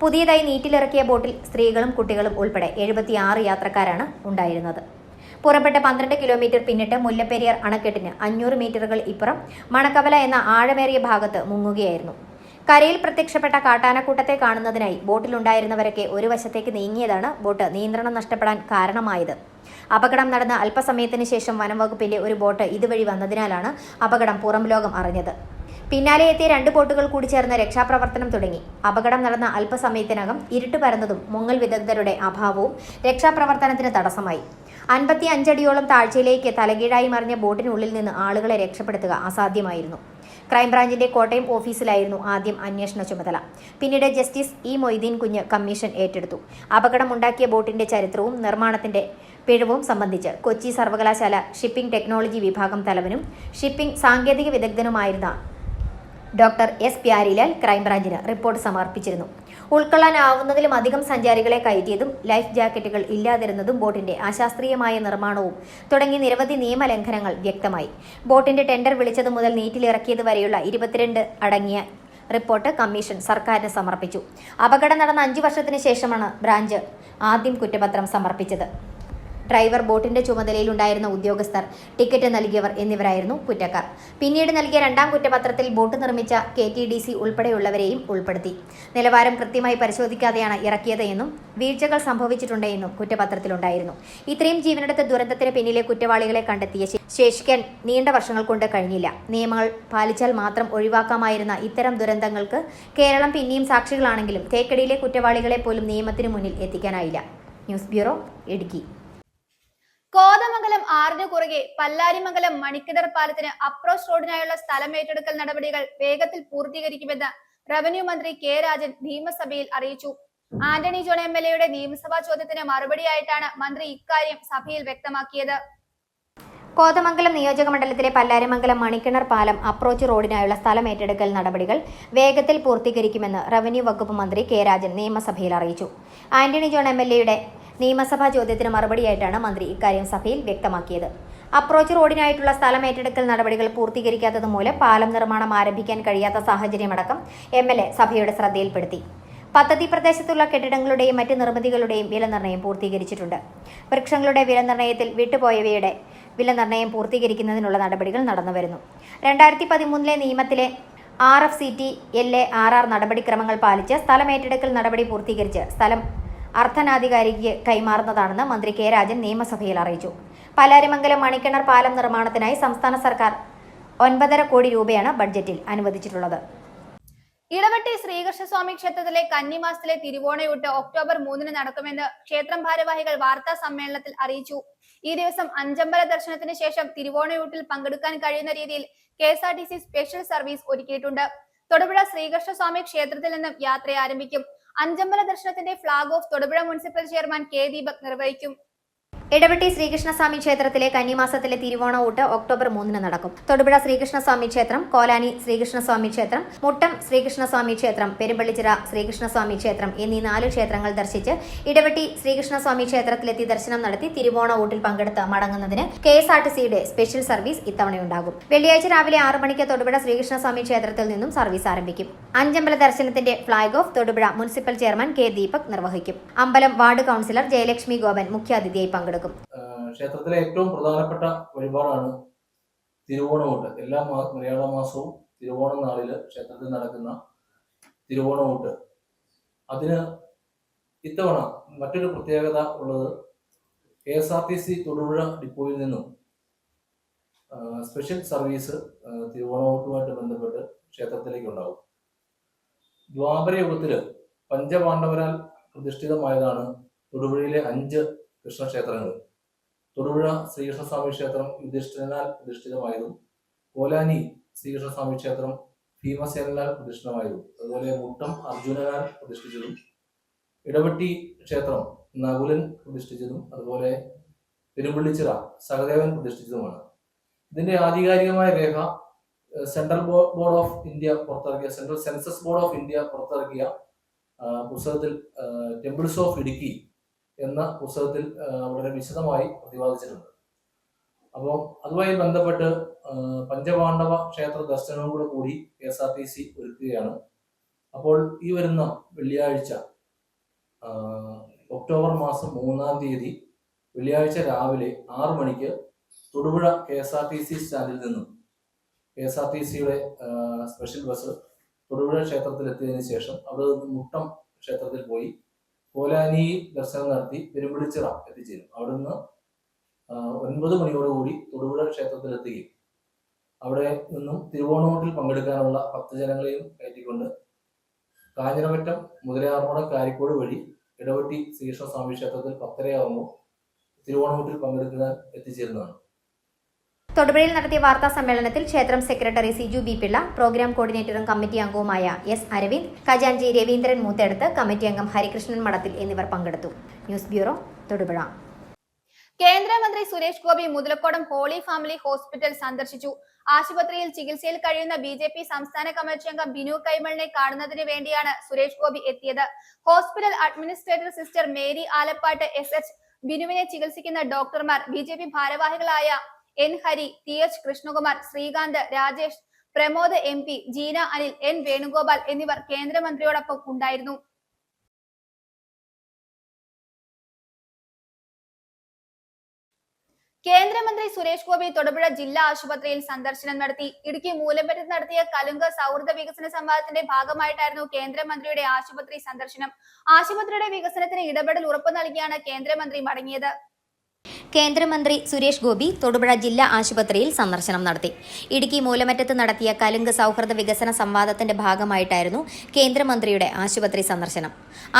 പുതിയതായി നീറ്റിലിറക്കിയ ബോട്ടിൽ സ്ത്രീകളും കുട്ടികളും ഉൾപ്പെടെ 76 യാത്രക്കാരാണ് ഉണ്ടായിരുന്നത്. പുറപ്പെട്ട 12 കിലോമീറ്റർ പിന്നിട്ട് മുല്ലപ്പെരിയാർ അണക്കെട്ടിന് 500 മീറ്ററുകൾ ഇപ്പുറം മണക്കവല എന്ന ആഴമേറിയ ഭാഗത്ത് മുങ്ങുകയായിരുന്നു. കരയിൽ പ്രത്യക്ഷപ്പെട്ട കാട്ടാനക്കൂട്ടത്തെ കാണുന്നതിനായി ബോട്ടിലുണ്ടായിരുന്നവരൊക്കെ ഒരു വശത്തേക്ക് നീങ്ങിയതാണ് ബോട്ട് നിയന്ത്രണം നഷ്ടപ്പെടാൻ കാരണമായത്. അപകടം നടന്ന അല്പസമയത്തിന് ശേഷം വനംവകുപ്പിന്റെ ഒരു ബോട്ട് ഇതുവഴി വന്നതിനാലാണ് അപകടം പുറം ലോകം അറിഞ്ഞത്. പിന്നാലെ എത്തിയ 2 ബോട്ടുകൾ കൂടി ചേർന്ന് രക്ഷാപ്രവർത്തനം തുടങ്ങി. അപകടം നടന്ന അല്പസമയത്തിനകം ഇരുട്ട് പരന്നതും മുങ്ങൽ വിദഗ്ധരുടെ അഭാവവും രക്ഷാപ്രവർത്തനത്തിന് തടസ്സമായി. 55 അടിയോളം താഴ്ചയിലേക്ക് തലകീഴായി മറിഞ്ഞ ബോട്ടിനുള്ളിൽ നിന്ന് ആളുകളെ രക്ഷപ്പെടുത്തുക അസാധ്യമായിരുന്നു. ക്രൈംബ്രാഞ്ചിന്റെ കോട്ടയം ഓഫീസിലായിരുന്നു ആദ്യം അന്വേഷണ ചുമതല. പിന്നീട് ജസ്റ്റിസ് ഇ മൊയ്തീൻ കുഞ്ഞ് കമ്മീഷൻ ഏറ്റെടുത്തു. അപകടമുണ്ടാക്കിയ ബോട്ടിന്റെ ചരിത്രവും നിർമ്മാണത്തിന്റെ പിഴവും സംബന്ധിച്ച് കൊച്ചി സർവകലാശാല ഷിപ്പിംഗ് ടെക്നോളജി വിഭാഗം തലവനും ഷിപ്പിംഗ് സാങ്കേതിക വിദഗ്ധനുമായിരുന്ന ഡോക്ടർ എസ് പ്യാരിലാൽ ക്രൈംബ്രാഞ്ചിന് റിപ്പോർട്ട് സമർപ്പിച്ചിരുന്നു. ഉൾക്കൊള്ളാനാവുന്നതിലും അധികം സഞ്ചാരികളെ കയറ്റിയതും ലൈഫ് ജാക്കറ്റുകൾ ഇല്ലാതിരുന്നതും ബോട്ടിന്റെ അശാസ്ത്രീയമായ നിർമ്മാണവും തുടങ്ങി നിരവധി നിയമലംഘനങ്ങൾ വ്യക്തമായി. ബോട്ടിന്റെ ടെൻഡർ വിളിച്ചത് മുതൽ നീറ്റിലിറക്കിയത് വരെയുള്ള 22 അടങ്ങിയ റിപ്പോർട്ട് കമ്മീഷൻ സർക്കാരിന് സമർപ്പിച്ചു. അപകടം നടന്ന 5 വർഷത്തിന് ശേഷമാണ് ബ്രാഞ്ച് ആദ്യം കുറ്റപത്രം സമർപ്പിച്ചത്. ഡ്രൈവർ, ബോട്ടിന്റെ ചുമതലയിലുണ്ടായിരുന്ന ഉദ്യോഗസ്ഥർ, ടിക്കറ്റ് നൽകിയവർ എന്നിവരായിരുന്നു കുറ്റക്കാർ. പിന്നീട് നൽകിയ 2ാം കുറ്റപത്രത്തിൽ ബോട്ട് നിർമ്മിച്ച KTDC ഉൾപ്പെടെയുള്ളവരെയും ഉൾപ്പെടുത്തി. നിലവാരം കൃത്യമായി പരിശോധിക്കാതെയാണ് ഇറക്കിയത് എന്നും വീഴ്ചകൾ സംഭവിച്ചിട്ടുണ്ടെന്നും കുറ്റപത്രത്തിലുണ്ടായിരുന്നു. ഇത്രയും ജീവനെടുത്ത ദുരന്തത്തിന് പിന്നിലെ കുറ്റവാളികളെ കണ്ടെത്തിയ ശേഷിക്കാൻ നീണ്ട വർഷങ്ങൾ കൊണ്ട് കഴിഞ്ഞില്ല. നിയമങ്ങൾ പാലിച്ചാൽ മാത്രം ഒഴിവാക്കാമായിരുന്ന ഇത്തരം ദുരന്തങ്ങൾക്ക് കേരളം പിന്നെയും സാക്ഷികളാണെങ്കിലും തേക്കടിയിലെ കുറ്റവാളികളെ പോലും നിയമത്തിന് മുന്നിൽ എത്തിക്കാനായില്ല. News bureau, Idukki.
കോതമംഗലം 6-ന് കുറുകെ പല്ലാരിമംഗലം മണിക്കിടർ പാലത്തിന് അപ്രോച്ച് റോഡിനായുള്ള സ്ഥലമേറ്റെടുക്കൽ നടപടികൾ വേഗത്തിൽ പൂർത്തീകരിക്കുമെന്ന് റവന്യൂ മന്ത്രി കെ രാജൻ നിയമസഭയിൽ അറിയിച്ചു. ആന്റണി ജോൺ MLA നിയമസഭാ ചോദ്യത്തിന് മറുപടിയായിട്ടാണ് മന്ത്രി ഇക്കാര്യം സഭയിൽ വ്യക്തമാക്കിയത്.
കോതമംഗലം നിയോജക മണ്ഡലത്തിലെ പല്ലാരിമംഗലം മണിക്കിണർ പാലം അപ്രോച്ച് റോഡിനായുള്ള സ്ഥലമേറ്റെടുക്കൽ നടപടികൾ വേഗത്തിൽ പൂർത്തീകരിക്കുമെന്ന് റവന്യൂ വകുപ്പ് മന്ത്രി കെ രാജൻ നിയമസഭയിൽ അറിയിച്ചു. ആന്റണി ജോൺ MLA നിയമസഭാ ചോദ്യത്തിന് മറുപടിയായിട്ടാണ് മന്ത്രി ഇക്കാര്യം സഭയിൽ വ്യക്തമാക്കിയത്. അപ്രോച്ച് റോഡിനായിട്ടുള്ള സ്ഥലമേറ്റെടുക്കൽ നടപടികൾ പൂർത്തീകരിക്കാത്തത് മൂലം പാലം നിർമ്മാണം ആരംഭിക്കാൻ കഴിയാത്ത സാഹചര്യമടക്കം MLA സഭയുടെ ശ്രദ്ധയിൽപ്പെടുത്തി. പദ്ധതി പ്രദേശത്തുള്ള കെട്ടിടങ്ങളുടെയും മറ്റ് നിർമ്മിതികളുടെയും വിലനിർണ്ണയം പൂർത്തീകരിച്ചിട്ടുണ്ട്. വൃക്ഷങ്ങളുടെ വിലനിർണ്ണയത്തിൽ വിട്ടുപോയവയുടെ വിലനിർണ്ണയം പൂർത്തീകരിക്കുന്നതിനുള്ള നടപടികൾ നടന്നുവരുന്നു. 2013 നിയമത്തിലെ RFCT LA RR നടപടിക്രമങ്ങൾ പാലിച്ച് സ്ഥലമേറ്റെടുക്കൽ നടപടി പൂർത്തീകരിച്ച് സ്ഥലം അർത്ഥനാധികാരിക്ക് കൈമാറുന്നതാണെന്ന് മന്ത്രി കെ രാജൻ നിയമസഭയിൽ അറിയിച്ചു. പല്ലാരിമംഗലം മണിക്കിണർ പാലം നിർമ്മാണത്തിനായി സംസ്ഥാന സർക്കാർ 9.5 കോടി രൂപയാണ് ബഡ്ജറ്റിൽ അനുവദിച്ചിട്ടുള്ളത്.
ഇടവെട്ടി ശ്രീകൃഷ്ണസ്വാമി ക്ഷേത്രത്തിലെ കന്നിമാസത്തിലെ തിരുവോണയൂട്ട് ഒക്ടോബർ 3-ന് നടക്കുമെന്ന് ക്ഷേത്രം ഭാരവാഹികൾ വാർത്താ സമ്മേളനത്തിൽ അറിയിച്ചു. ഈ ദിവസം അഞ്ചമ്പല ദർശനത്തിന് ശേഷം തിരുവോണയൂട്ടിൽ പങ്കെടുക്കാൻ കഴിയുന്ന രീതിയിൽ KSRTC സ്പെഷ്യൽ സർവീസ് ഒരുക്കിയിട്ടുണ്ട്. തൊടുപുഴ ശ്രീകൃഷ്ണസ്വാമി ക്ഷേത്രത്തിൽ നിന്നും യാത്ര ആരംഭിക്കും. അഞ്ചമ്പല ദർശനത്തിന്റെ flag off Thodupuzha municipal chairman K Deepak നിർവഹിക്കും.
ഇടവെട്ടി ശ്രീകൃഷ്ണസ്വാമി ക്ഷേത്രത്തിലെ കന്നിമാസത്തിലെ തിരുവോണ ഊട്ട് ഒക്ടോബർ 3-ന് നടക്കും. തൊടുപുഴ ശ്രീകൃഷ്ണസ്വാമി ക്ഷേത്രം, കോലാനി ശ്രീകൃഷ്ണസ്വാമി ക്ഷേത്രം, മുട്ടം ശ്രീകൃഷ്ണസ്വാമി ക്ഷേത്രം, പെരുമ്പള്ളിച്ചിറ ശ്രീകൃഷ്ണസ്വാമി ക്ഷേത്രം എന്നീ 4 ക്ഷേത്രങ്ങൾ ദർശിച്ച് ഇടവെട്ടി ശ്രീകൃഷ്ണസ്വാമി ക്ഷേത്രത്തിലെത്തി ദർശനം നടത്തി തിരുവോണ ഊട്ടിൽ പങ്കെടുത്ത് മടങ്ങുന്നതിന് KSRTCയുടെ സ്പെഷ്യൽ സർവീസ് ഇത്തവണയുണ്ടാകും. വെള്ളിയാഴ്ച രാവിലെ 6 മണിക്ക് തൊടുപുഴ ശ്രീകൃഷ്ണസ്വാമി ക്ഷേത്രത്തിൽ നിന്നും സർവീസ് ആരംഭിക്കും. അഞ്ചമ്പല ദർശനത്തിന്റെ flag off Thodupuzha municipal chairman K Deepak നിർവഹിക്കും. അമ്പലം വാർഡ് കൌൺസിലർ ജയലക്ഷ്മി ഗോപൻ മുഖ്യാതിഥിയായി പങ്കെടുക്കും.
ക്ഷേത്രത്തിലെ ഏറ്റവും പ്രധാനപ്പെട്ട വഴിപാടാണ് തിരുവോണഊട്ട്. എല്ലാ മലയാള മാസവും തിരുവോണ നാളില് ക്ഷേത്രത്തിൽ നടക്കുന്ന തിരുവോണഊട്ട്. അതിന് ഇത്തവണ മറ്റൊരു പ്രത്യേകത ഉള്ളത്, KSRTC തൊടുപുഴ ഡിപ്പോയിൽ നിന്നും സ്പെഷ്യൽ സർവീസ് തിരുവോണവുമായിട്ട് ബന്ധപ്പെട്ട് ക്ഷേത്രത്തിലേക്ക് ഉണ്ടാവും. ദ്വാപര യുഗത്തില് പഞ്ചപാണ്ഡവരാൽ പ്രതിഷ്ഠിതമായതാണ് തൊടുപുഴയിലെ 5 കൃഷ്ണക്ഷേത്രങ്ങൾ. തൊടുപുഴ ശ്രീകൃഷ്ണസ്വാമി ക്ഷേത്രം യുധിഷ്ഠിരനാൽ പ്രതിഷ്ഠിതമായതും, കോലാനി ശ്രീകൃഷ്ണസ്വാമി ക്ഷേത്രം ഭീമസേനാൽ പ്രതിഷ്ഠിതമായതും, അതുപോലെ മുട്ടം അർജുനനാൽ പ്രതിഷ്ഠിച്ചതും, ഇടവെട്ടി ക്ഷേത്രം നകുലൻ പ്രതിഷ്ഠിച്ചതും, അതുപോലെ പെരുമ്പള്ളിച്ചിറ സഹദേവൻ പ്രതിഷ്ഠിച്ചതുമാണ്. ഇതിന്റെ ആധികാരികമായ രേഖ സെൻട്രൽ ബോർഡ് ഓഫ് ഇന്ത്യ പുറത്തിറക്കിയ central census board of India പുറത്തിറക്കിയ പുസ്തകത്തിൽ ടെമ്പിൾസ് ഓഫ് ഇടുക്കി എന്ന പുസ്തകത്തിൽ വളരെ വിശദമായി പ്രതിപാദിച്ചിട്ടുണ്ട്. അപ്പോൾ അതുമായി ബന്ധപ്പെട്ട് പഞ്ചപാണ്ഡവ ക്ഷേത്ര ദർശനവും കൂടി KSRTC ഒരുക്കുകയാണ്. അപ്പോൾ ഈ വരുന്ന വെള്ളിയാഴ്ച ഒക്ടോബർ മാസം 3-ാം തീയതി വെള്ളിയാഴ്ച രാവിലെ 6 മണിക്ക് തൊടുപുഴ KSRTC സ്റ്റാൻഡിൽ നിന്നും KSRTCയുടെ സ്പെഷ്യൽ ബസ് തൊടുപുഴ ക്ഷേത്രത്തിലെത്തിയതിനു ശേഷം അവിടെ നിന്ന് മുട്ടം ക്ഷേത്രത്തിൽ പോയി കോലാനി ദർശനം നടത്തി പെരുമ്പിളിച്ചിറ എത്തിച്ചേരും. അവിടെ നിന്ന് 9 മണിയോടുകൂടി തൊടുപുഴ ക്ഷേത്രത്തിലെത്തുകയും അവിടെ നിന്നും തിരുവോണോട്ടിൽ പങ്കെടുക്കാനുള്ള ഭക്തജനങ്ങളെയും കയറ്റിക്കൊണ്ട് കാഞ്ഞിരമറ്റം, മുതലയാർമട, കാരിക്കോട് വഴി ഇടവെട്ടി ശ്രീകൃഷ്ണസ്വാമി ക്ഷേത്രത്തിൽ 10:30 തിരുവോണോട്ടിൽ പങ്കെടുക്കാൻ എത്തിച്ചേരുന്നതാണ്.
തൊടുപുഴയിൽ നടത്തിയ വാർത്താ സമ്മേളനത്തിൽ ക്ഷേത്രം secretary Siju B Pillai, program കോർഡിനേറ്ററും കമ്മിറ്റി അംഗവുമായ എസ് അരവിന്ദ്, ഖജാൻജി രവീന്ദ്രൻ മൂത്തേടത്ത്, കമ്മിറ്റി അംഗം ഹരികൃഷ്ണൻ മഠത്തിൽ എന്നിവർ പങ്കെടുത്തു. News bureau, Thodupuzha.
കേന്ദ്രമന്ത്രി Suresh Gopi Muthalakodam holy family hospital സന്ദർശിച്ചു. ആശുപത്രിയിൽ ചികിത്സയിൽ കഴിയുന്ന BJP സംസ്ഥാന കമ്മിറ്റി അംഗം ബിനു കൈമളിനെ കാണുന്നതിന് വേണ്ടിയാണ് സുരേഷ് ഗോപി എത്തിയത്. Hospital administrator sister Mary Alappatt SH, ബിനുവിനെ ചികിത്സിക്കുന്ന ഡോക്ടർമാർ, BJP ഭാരവാഹികളായ N Hari, TH Krishnakumar, Srikanth, Rajesh, Pramod MP, Jeena Anil, N Venugopal എന്നിവർ കേന്ദ്രമന്ത്രിയോടൊപ്പം ഉണ്ടായിരുന്നു. കേന്ദ്രമന്ത്രി സുരേഷ് ഗോപി തൊടുപുഴ ജില്ലാ ആശുപത്രിയിൽ സന്ദർശനം നടത്തി. ഇടുക്കി മൂലമറ്റത്ത് നടത്തിയ കലുങ്ക് സൗഹൃദ വികസന സംവാദത്തിന്റെ ഭാഗമായിട്ടായിരുന്നു കേന്ദ്രമന്ത്രിയുടെ ആശുപത്രി സന്ദർശനം. ആശുപത്രിയുടെ വികസനത്തിന് ഇടപെടൽ ഉറപ്പു നൽകിയാണ് കേന്ദ്രമന്ത്രി മടങ്ങിയത്.
കേന്ദ്രമന്ത്രി സുരേഷ് ഗോപി തൊടുപുഴ ജില്ലാ ആശുപത്രിയിൽ സന്ദർശനം നടത്തി. ഇടുക്കി മൂലമറ്റത്ത് നടത്തിയ കലുങ്ക് സൗഹൃദ വികസന സംവാദത്തിന്റെ ഭാഗമായിട്ടായിരുന്നു കേന്ദ്രമന്ത്രിയുടെ ആശുപത്രി സന്ദർശനം.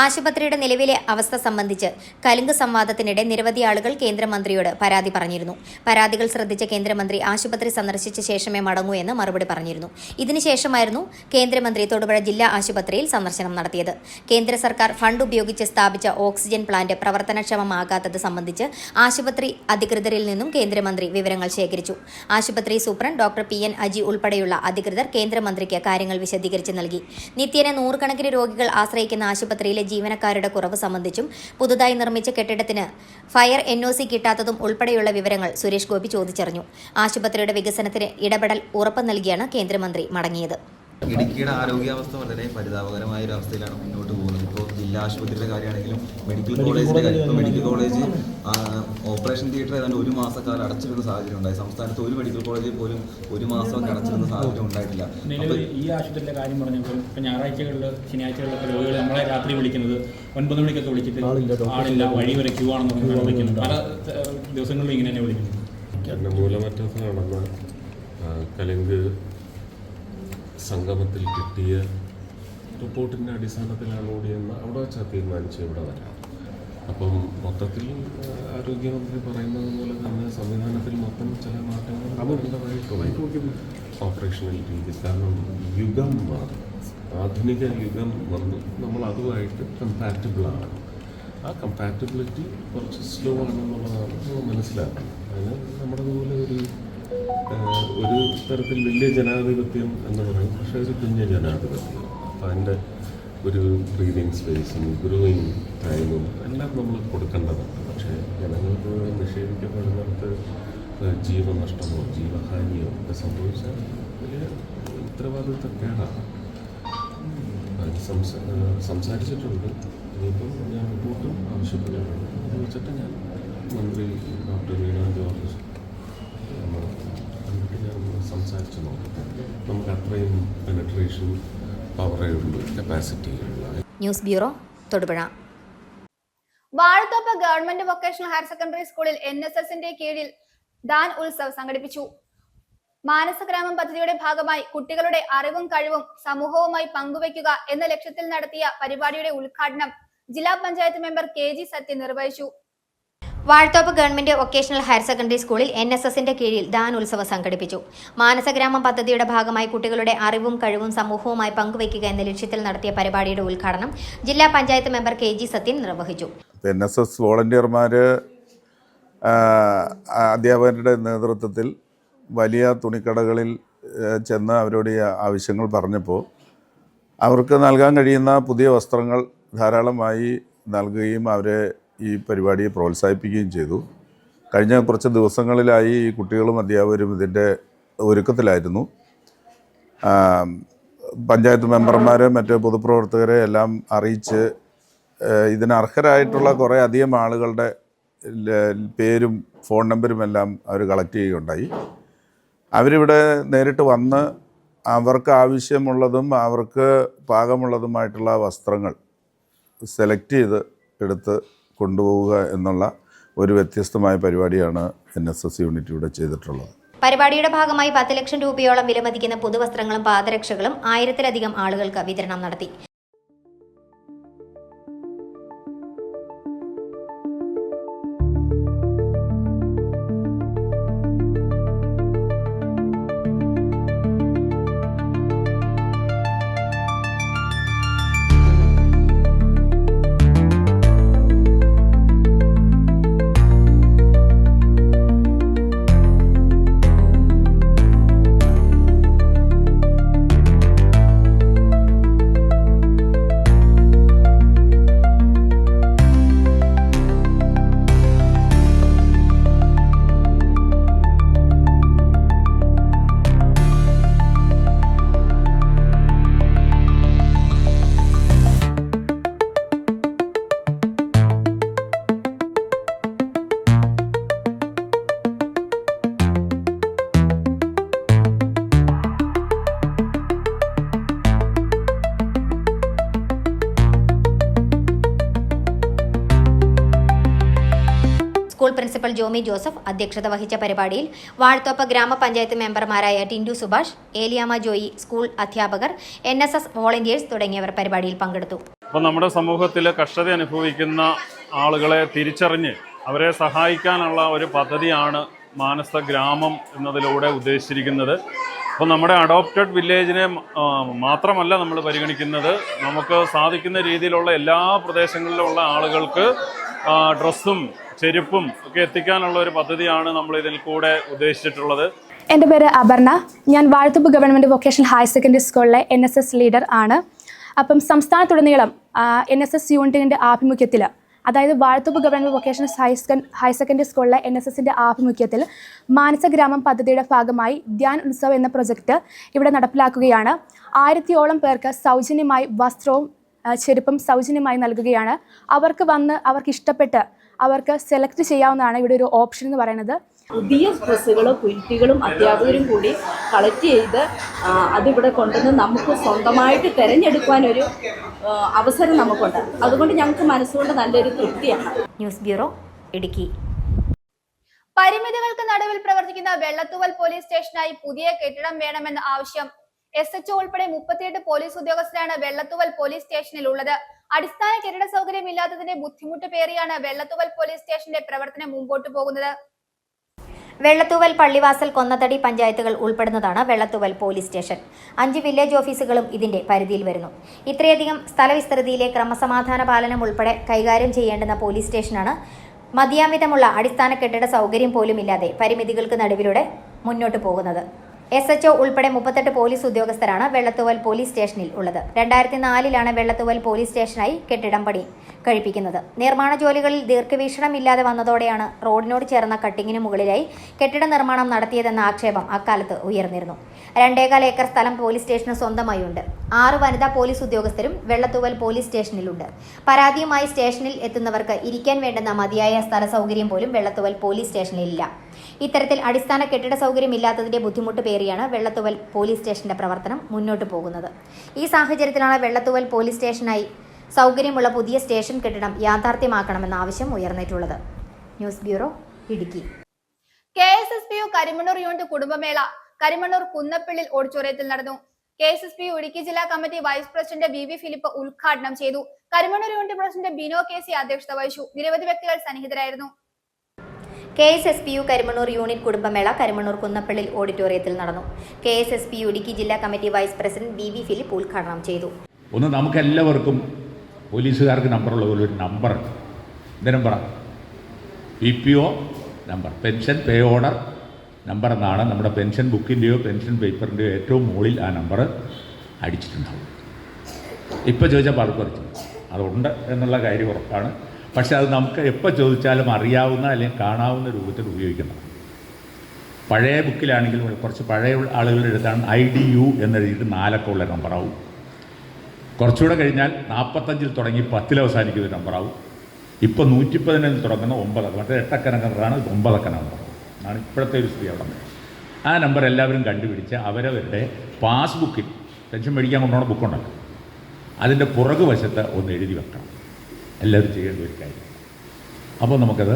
ആശുപത്രിയുടെ നിലവിലെ അവസ്ഥ സംബന്ധിച്ച് കലുങ്ക് സംവാദത്തിനിടെ നിരവധി ആളുകൾ കേന്ദ്രമന്ത്രിയോട് പരാതി പറഞ്ഞിരുന്നു. പരാതികൾ ശ്രദ്ധിച്ച കേന്ദ്രമന്ത്രി ആശുപത്രി സന്ദർശിച്ച ശേഷമേ മടങ്ങൂ എന്ന് മറുപടി പറഞ്ഞിരുന്നു. ഇതിനുശേഷമായിരുന്നു കേന്ദ്രമന്ത്രി തൊടുപുഴ ജില്ലാ ആശുപത്രിയിൽ സന്ദർശനം നടത്തിയത്. കേന്ദ്ര സർക്കാർ ഫണ്ട് ഉപയോഗിച്ച് സ്ഥാപിച്ച ഓക്സിജൻ പ്ലാന്റ് പ്രവർത്തനക്ഷമമാകാത്തത് സംബന്ധിച്ച് ആശുപത്രി അധികൃതരിൽ നിന്നും കേന്ദ്രമന്ത്രി വിവരങ്ങൾ ശേഖരിച്ചു. ആശുപത്രി സൂപ്രണ്ട് ഡോക്ടർ PN അജി ഉൾപ്പെടെയുള്ള അധികൃതർ കേന്ദ്രമന്ത്രിക്ക് കാര്യങ്ങൾ വിശദീകരിച്ച് നൽകി. നിത്യേന 100 കണക്കിന് രോഗികൾ ആശ്രയിക്കുന്ന ആശുപത്രിയിലെ ജീവനക്കാരുടെ കുറവ് സംബന്ധിച്ചും പുതുതായി നിർമ്മിച്ച കെട്ടിടത്തിന് ഫയർ NOC കിട്ടാത്തതും ഉൾപ്പെടെയുള്ള വിവരങ്ങൾ സുരേഷ് ഗോപി ചോദിച്ചറിഞ്ഞു. ആശുപത്രിയുടെ വികസനത്തിന് ഇടപെടൽ ഉറപ്പ് നൽകിയാണ് കേന്ദ്രമന്ത്രി മടങ്ങിയത്.
ഇടുക്കിയുടെ ആരോഗ്യാവസ്ഥ വളരെ പരിതാപകരമായ ഒരു അവസ്ഥയിലാണ് മുന്നോട്ട് പോകുന്നത്. ഇപ്പോൾ ജില്ലാ ആശുപത്രിയുടെ കാര്യമാണെങ്കിലും മെഡിക്കൽ കോളേജിൻ്റെ കാര്യം, ഇപ്പോൾ മെഡിക്കൽ കോളേജ് ഓപ്പറേഷൻ തിയേറ്റർ ഏതാണ്ട് 1 മാസക്കാലം അടച്ചിരുന്ന സാഹചര്യം ഉണ്ടായി. സംസ്ഥാനത്ത് ഒരു മെഡിക്കൽ കോളേജിൽ പോലും 1 മാസം അടച്ചിരുന്ന സാഹചര്യം ഉണ്ടായിട്ടില്ല.
ഈ ആശുപത്രിയിലെ കാര്യം പറഞ്ഞപ്പോൾ ഇപ്പോൾ ഞായറാഴ്ചകളിൽ, ശനിയാഴ്ചകളിലൊക്കെ രോഗികൾ നമ്മളെ രാത്രി വിളിക്കുന്നത് 9 മണിക്കൊക്കെ വിളിച്ചിട്ട് ആളില്ല, വഴി വരെ ക്യൂ ആണെന്ന് പറഞ്ഞാൽ വിളിക്കുന്നത്. പല ദിവസങ്ങളിലും ഇങ്ങനെ തന്നെ വിളിക്കുന്നു.
മൂലമറ്റത്ത് നടന്ന കലുങ്ക് സംഗമത്തിൽ കിട്ടിയ റിപ്പോർട്ടിൻ്റെ അടിസ്ഥാനത്തിലാണ് ഓടിയെന്ന് അവിടെ വെച്ചാൽ തീരുമാനിച്ച് ഇവിടെ വരാം. അപ്പം മൊത്തത്തിൽ ആരോഗ്യമന്ത്രി പറയുന്നത് പോലെ തന്നെ സംവിധാനത്തിൽ മൊത്തം ചില മാറ്റങ്ങൾ വരേണ്ടതായിട്ടുള്ള ഓപ്പറേഷണൽ രീതി. കാരണം യുഗം മാറി, ആധുനിക യുഗം വന്നു, നമ്മൾ അതുമായിട്ട് കമ്പാറ്റബിളാണ്. ആ കമ്പാറ്റബിലിറ്റി കുറച്ച് സ്ലോ ആണെന്നുള്ളതാണ് നമ്മൾ മനസ്സിലാക്കുന്നത്. അതിന് നമ്മുടെ പോലെ ഒരു തരത്തിൽ വലിയ ജനാധിപത്യം എന്ന് പറയും, പക്ഷേ ഒരു കുഞ്ഞ ജനാധിപത്യം. അപ്പം അതിൻ്റെ ഒരു ബ്രീതിങ് സ്പേസും ഗ്രോയിങ് ടൈമും എല്ലാം നമ്മൾ കൊടുക്കേണ്ടതുണ്ട്. പക്ഷേ ജനങ്ങൾക്ക് നിഷേധിക്കപ്പെടുന്നിടത്ത് ജീവനഷ്ടമോ ജീവഹാനിയോ ഒക്കെ സംഭവിച്ചാൽ വലിയ ഉത്തരവാദിത്തക്കേടാണ്. സംസാരിച്ചിട്ടുണ്ട്. ഇനിയിപ്പം ഞാൻ റിപ്പോർട്ടും ആവശ്യപ്പെട്ടിട്ടുണ്ട്. അത് വെച്ചിട്ട് ഞാൻ മന്ത്രി ഡോക്ടർ വീണ ജോർജ് സംസാരിച്ച് നോക്കാം. നമുക്ക് അത്രയും പെനട്രേഷൻ പവറേ ഉള്ളൂ, കപ്പാസിറ്റി ഉള്ള.
News bureau, Thodupuzha.
Vazhathoppu government vocational higher secondary സ്കൂളിൽ NSSന്റെ കീഴിൽ ദാൻ ഉത്സവ് സംഘടിപ്പിച്ചു. മാനസഗ്രാമം പദ്ധതിയുടെ ഭാഗമായി കുട്ടികളുടെ അറിവും കഴിവും സമൂഹവുമായി പങ്കുവയ്ക്കുക എന്ന ലക്ഷ്യത്തിൽ നടത്തിയ പരിപാടിയുടെ ഉദ്ഘാടനം ജില്ലാ പഞ്ചായത്ത് മെമ്പർ KG സത്യൻ നിർവഹിച്ചു.
Vazhathoppu government vocational higher secondary സ്കൂളിൽ NSSന്റെ കീഴിൽ ദാൻ ഉത്സവം സംഘടിപ്പിച്ചു. മാനസഗ്രാമം പദ്ധതിയുടെ ഭാഗമായി കുട്ടികളുടെ അറിവും കഴിവും സമൂഹവുമായി പങ്കുവയ്ക്കുക എന്ന ലക്ഷ്യത്തിൽ നടത്തിയ പരിപാടിയുടെ ഉദ്ഘാടനം ജില്ലാ പഞ്ചായത്ത് മെമ്പർ KG സത്യൻ നിർവഹിച്ചു.
NSS വോളണ്ടിയർമാർ അധ്യാപകരുടെ നേതൃത്വത്തിൽ വലിയ തുണിക്കടകളിൽ ചെന്ന് അവരോട് ഈ ആവശ്യങ്ങൾ പറഞ്ഞപ്പോൾ അവർക്ക് നൽകാൻ കഴിയുന്ന പുതിയ വസ്ത്രങ്ങൾ ധാരാളമായി നൽകുകയും അവരെ ഈ പരിപാടിയെ പ്രോത്സാഹിപ്പിക്കുകയും ചെയ്തു. കഴിഞ്ഞ കുറച്ച് ദിവസങ്ങളിലായി ഈ കുട്ടികളും അധ്യാപകരും ഇതിൻ്റെ ഒരുക്കത്തിലായിരുന്നു. പഞ്ചായത്ത് മെമ്പർമാരെ മറ്റ് പൊതുപ്രവർത്തകരെ എല്ലാം അറിയിച്ച് ഇതിന് അർഹരായിട്ടുള്ള കുറേ അധികം ആളുകളുടെ പേരും ഫോൺ നമ്പരും എല്ലാം അവർ കളക്ട് ചെയ്യുകയുണ്ടായി. അവരിവിടെ നേരിട്ട് വന്ന് അവർക്ക് ആവശ്യമുള്ളതും അവർക്ക് പാകമുള്ളതുമായിട്ടുള്ള വസ്ത്രങ്ങൾ സെലക്ട് ചെയ്ത് എടുത്ത് കൊണ്ടുപോവുക എന്നുള്ള ഒരു വ്യത്യസ്തമായ പരിപാടിയാണ് NSS യൂണിറ്റ് ഇവിടെ ചെയ്തിട്ടുള്ളത്.
പരിപാടിയുടെ ഭാഗമായി 10 ലക്ഷം രൂപയോളം വിലമതിക്കുന്ന പുതുവസ്ത്രങ്ങളും പാദരക്ഷകളും 1000-ലധികം ആളുകൾക്ക് വിതരണം നടത്തി. സ്കൂൾ പ്രിൻസിപ്പൽ ജോമി ജോസഫ് അധ്യക്ഷത വഹിച്ച പരിപാടിയിൽ വാഴത്തോപ്പ് ഗ്രാമപഞ്ചായത്ത് മെമ്പർമാരായ ടിൻഡു സുഭാഷ്, ഏലിയാമ്മ ജോയി, സ്കൂൾ അധ്യാപകർ, NSS വോളണ്ടിയേഴ്സ് തുടങ്ങിയവർ പരിപാടിയിൽ പങ്കെടുത്തു.
അപ്പോൾ നമ്മുടെ സമൂഹത്തിൽ കഷ്ടത അനുഭവിക്കുന്ന ആളുകളെ തിരിച്ചറിഞ്ഞ് അവരെ സഹായിക്കാനുള്ള ഒരു പദ്ധതിയാണ് മാനസഗ്രാമം എന്നതിലൂടെ ഉദ്ദേശിച്ചിരിക്കുന്നത്. അപ്പോൾ നമ്മുടെ അഡോപ്റ്റഡ് വില്ലേജിനെ മാത്രമല്ല നമ്മൾ പരിഗണിക്കുന്നത്, നമുക്ക് സാധിക്കുന്ന രീതിയിലുള്ള എല്ലാ പ്രദേശങ്ങളിലുള്ള ആളുകൾക്ക് ഡ്രസ്സും ചെരുപ്പും ഒക്കെ എത്തിക്കാനുള്ള ഒരു പദ്ധതിയാണ് നമ്മൾ ഇതിൽ കൂടെ ഉദ്ദേശിച്ചിട്ടുള്ളത്.
എൻ്റെ പേര് അപർണ. ഞാൻ Vazhathoppu government vocational higher secondary സ്കൂളിലെ NSS ലീഡർ ആണ്. അപ്പം സംസ്ഥാനത്തുടനീളം NSS യൂണിറ്റിൻ്റെ ആഭിമുഖ്യത്തിൽ, അതായത് Vazhathoppu government vocational higher secondary സ്കൂളിലെ NSSൻ്റെ ആഭിമുഖ്യത്തിൽ മാനസഗ്രാമം പദ്ധതിയുടെ ഭാഗമായി ധ്യാൻ ഉത്സവ് എന്ന പ്രൊജക്റ്റ് ഇവിടെ നടപ്പിലാക്കുകയാണ്. 1000-ഓളം പേർക്ക് സൗജന്യമായി വസ്ത്രവും ചെരുപ്പും സൗജന്യമായി നൽകുകയാണ്. അവർക്ക് വന്ന് അവർക്ക് ഇഷ്ടപ്പെട്ട് അവർക്ക് സെലക്ട് ചെയ്യാവുന്നതാണ് ഇവിടെ ഒരു ഓപ്ഷൻ എന്ന് പറയുന്നത്.
പുതിയ ഡ്രസ്സുകളും കുട്ടികളും അധ്യാപകരും കൂടി കളക്ട് ചെയ്ത് അതിവിടെ കൊണ്ടുവന്ന് നമുക്ക് സ്വന്തമായിട്ട് തിരഞ്ഞെടുക്കാനൊരു അവസരം നമുക്കുണ്ട്. അതുകൊണ്ട് ഞങ്ങൾക്ക് മനസ്സുകൊണ്ട് നല്ലൊരു തൃപ്തിയാണ്.
News bureau, Idukki.
പരിമിതികൾക്ക് നടുവിൽ പ്രവർത്തിക്കുന്ന വെള്ളത്തൂവൽ പോലീസ് സ്റ്റേഷനായി പുതിയ കെട്ടിടം വേണമെന്ന ആവശ്യം SHO ഉൾപ്പെടെ 38 പോലീസ് ഉദ്യോഗസ്ഥരാണ് വെള്ളത്തൂവൽ പോലീസ് സ്റ്റേഷനിൽ ഉള്ളത്. അടിസ്ഥാന കെട്ടിട സൗകര്യം ഇല്ലാത്തതിന്റെ ബുദ്ധിമുട്ട് പേറിയാണ് വെള്ളത്തൂവൽ പോലീസ് സ്റ്റേഷന്റെ പ്രവർത്തനം മുമ്പോട്ട് പോകുന്നത്.
വെള്ളത്തൂവൽ, പള്ളിവാസൽ, കൊന്നത്തടി പഞ്ചായത്തുകൾ ഉൾപ്പെടുന്നതാണ് വെള്ളത്തൂവൽ പോലീസ് സ്റ്റേഷൻ. 5 വില്ലേജ് ഓഫീസുകളും ഇതിന്റെ പരിധിയിൽ വരുന്നു. ഇത്രയധികം സ്ഥലവിസ്തൃതിയിലെ ക്രമസമാധാന പാലനം ഉൾപ്പെടെ കൈകാര്യം ചെയ്യേണ്ടുന്ന പോലീസ് സ്റ്റേഷനാണ് മതിയാമിതമുള്ള അടിസ്ഥാന കെട്ടിട സൗകര്യം പോലും ഇല്ലാതെ പരിമിതികൾക്ക് നടുവിലൂടെ മുന്നോട്ട് പോകുന്നത്. SHO ഉൾപ്പെടെ 38 പോലീസ് ഉദ്യോഗസ്ഥരാണ് വെള്ളത്തൂവൽ പോലീസ് സ്റ്റേഷനിൽ ഉള്ളത്. 2004-ലാണ് വെള്ളത്തൂവൽ പോലീസ് സ്റ്റേഷനായി കെട്ടിടം പണി കഴിപ്പിക്കുന്നത്. നിർമ്മാണ ജോലികളിൽ ദീർഘവീക്ഷണമില്ലാതെ വന്നതോടെയാണ് റോഡിനോട് ചേർന്ന കട്ടിങ്ങിന് മുകളിലായി കെട്ടിട നിർമ്മാണം നടത്തിയതെന്ന ആക്ഷേപം അക്കാലത്ത് ഉയർന്നിരുന്നു. 2.25 ഏക്കർ സ്ഥലം പോലീസ് സ്റ്റേഷന് സ്വന്തമായി ഉണ്ട്. 6 വനിതാ പോലീസ് ഉദ്യോഗസ്ഥരും വെള്ളത്തൂവൽ പോലീസ് സ്റ്റേഷനിലുണ്ട്. പരാതിയുമായി സ്റ്റേഷനിൽ എത്തുന്നവർക്ക് ഇരിക്കാൻ വേണ്ടുന്ന മതിയായ സ്ഥല സൗകര്യം പോലും വെള്ളത്തൂവൽ പോലീസ് സ്റ്റേഷനിലില്ല. ഇത്തരത്തിൽ അടിസ്ഥാന കെട്ടിട സൗകര്യം ഇല്ലാത്തതിന്റെ ബുദ്ധിമുട്ട് പേറിയാണ് വെള്ളത്തൂവൽ പോലീസ് സ്റ്റേഷന്റെ പ്രവർത്തനം മുന്നോട്ട് പോകുന്നത്. ഈ സാഹചര്യത്തിലാണ് വെള്ളത്തൂവൽ പോലീസ് സ്റ്റേഷനായി സൗകര്യമുള്ള പുതിയ സ്റ്റേഷൻ കെട്ടിടം യാഥാർത്ഥ്യമാക്കണമെന്ന ആവശ്യം ഉയർന്നിട്ടുള്ളത്. News bureau, Idukki.
KSSPU Karimannoor unit കുടുംബമേള കരിമണ്ണൂർ കുന്നപ്പിള്ളിൽ ഓഡിറ്റോറിയത്തിൽ നടന്നു. KSSPU ഇടുക്കി ജില്ലാ committee vice president BV Philip ഉദ്ഘാടനം ചെയ്തു. Karimannoor unit president Bino KC അധ്യക്ഷത വഹിച്ചു. നിരവധി വ്യക്തികൾ സന്നിഹിതരായിരുന്നു.
KSSPU കരിമണ്ണൂർ യൂണിറ്റ് കുടുംബമേള കരിമണ്ണൂർ കുന്നപ്പള്ളിൽ ഓഡിറ്റോറിയത്തിൽ നടന്നു. KSSPU ഇടുക്കി ജില്ലാ committee vice president BV Philip ഉദ്ഘാടനം ചെയ്തു.
ഒന്ന് നമുക്കെല്ലാവർക്കും പോലീസുകാർക്ക് നമ്പറുള്ള ഒരു number, number PPO number, pension pay order number എന്നാണ് നമ്മുടെ പെൻഷൻ ബുക്കിൻ്റെയോ പെൻഷൻ പേപ്പറിൻ്റെയോ ഏറ്റവും മുകളിൽ ആ നമ്പർ അടിച്ചിട്ടുണ്ടാവും. ഇപ്പോൾ ചോദിച്ചാൽ പലർക്കും അതുണ്ട് എന്നുള്ള കാര്യം ഉറപ്പാണ്. പക്ഷേ അത് നമുക്ക് എപ്പോൾ ചോദിച്ചാലും അറിയാവുന്ന അല്ലെങ്കിൽ കാണാവുന്ന രൂപത്തിൽ ഉപയോഗിക്കണം. പഴയ ബുക്കിലാണെങ്കിലും കുറച്ച് പഴയ ആളുകളുടെ അടുത്താണ് IDU എന്നെഴുതിയിട്ട് 4 അക്കം ഉള്ള നമ്പറാവും. കുറച്ചുകൂടെ കഴിഞ്ഞാൽ 45 തുടങ്ങി 10 അവസാനിക്കുന്ന നമ്പറാവും. ഇപ്പോൾ 115 തുടങ്ങുന്ന 9 അക്കം, മറ്റേ 8 അക്ക നമ്പറാണ്, 9 അക്ക നമ്പർ ആണ് ഇപ്പോഴത്തെ ഒരു സ്ഥിതി അവിടെ. ആ നമ്പർ എല്ലാവരും കണ്ടുപിടിച്ച് അവരവരുടെ പാസ്ബുക്കിൽ പെൻഷൻ മേടിക്കാൻ കൊണ്ടുപോകുന്ന ബുക്കുണ്ടല്ലോ അതിൻ്റെ പുറകു വശത്ത് ഒന്ന് എഴുതി വെക്കണം. എല്ലാവരും ചെയ്യേണ്ട ഒരു കാര്യം. അപ്പോൾ നമുക്കത്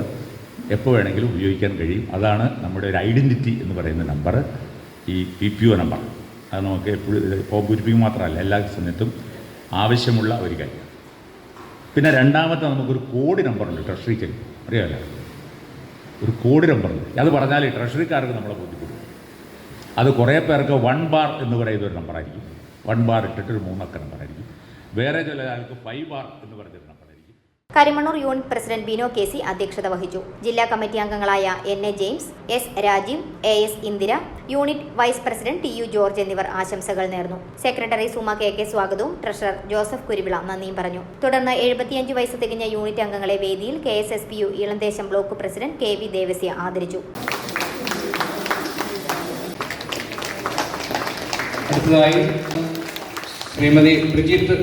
എപ്പോൾ വേണമെങ്കിലും ഉപയോഗിക്കാൻ കഴിയും. അതാണ് നമ്മുടെ ഒരു ഐഡൻറ്റിറ്റി എന്ന് പറയുന്ന നമ്പർ, ഈ PPO നമ്പർ. അത് നമുക്ക് എപ്പോഴും ഇപ്പോൾ പൂരിപ്പിക്കുക മാത്രമല്ല, എല്ലാ സമയത്തും ആവശ്യമുള്ള ഒരു കാര്യം. പിന്നെ രണ്ടാമത്തെ നമുക്കൊരു കോഡ് നമ്പറുണ്ട് ട്രഷറിക്ക്, അറിയാമല്ലോ, ഒരു കോഡ് നമ്പറുണ്ട്. അത് പറഞ്ഞാൽ ട്രഷറിക്കാർക്ക് നമ്മളെ ബോധ്യപ്പെടും. അത് കുറേ പേർക്ക് 1 ബാർ എന്ന് പറയുന്ന ഒരു നമ്പറായിരിക്കും. 1 ബാർ ഇട്ടിട്ടൊരു 3 അക്ക നമ്പറായിരിക്കും. വേറെ ചില ആൾക്ക് 5 ബാർ എന്ന് പറഞ്ഞൊരു നമ്പറായിരിക്കും.
Karimannoor unit president Bino KC അധ്യക്ഷത വഹിച്ചു. ജില്ലാ കമ്മിറ്റി അംഗങ്ങളായ NA James, S Rajeev, AS Indira, unit vice president TU George എന്നിവർ ആശംസകൾ നേർന്നു. സെക്രട്ടറി സുമ KK സ്വാഗതവും ട്രഷറർ ജോസഫ് കുരുവിള നന്ദിയും പറഞ്ഞു. തുടർന്ന് 75 വയസ്സ് തികഞ്ഞ യൂണിറ്റ് അംഗങ്ങളെ വേദിയിൽ KSSPU ഇളന്തേശം block president KV Devasya ആദരിച്ചു.
അടുത്തതായി ശ്രീമതി ബ്രിജിത്ത്.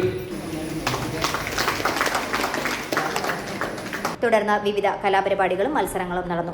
തുടർന്ന് വിവിധ കലാപരിപാടികളും മത്സരങ്ങളും നടന്നു.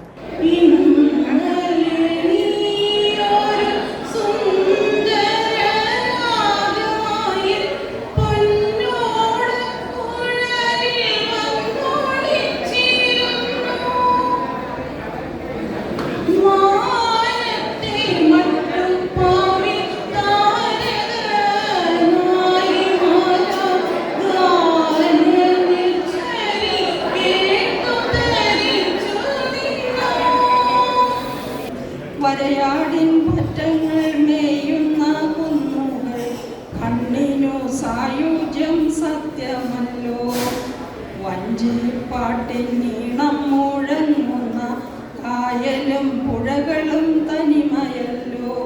വരയാടിൻ പറ്റങ്ങൾ മേയുന്ന കുന്നുകൾ കണ്ണിനു സായുജ്യം സത്യമല്ലോ. വഞ്ചിപ്പാട്ടിൻ നീളം മുഴങ്ങുന്ന കായലും പുഴകളും തനിമയല്ലോ.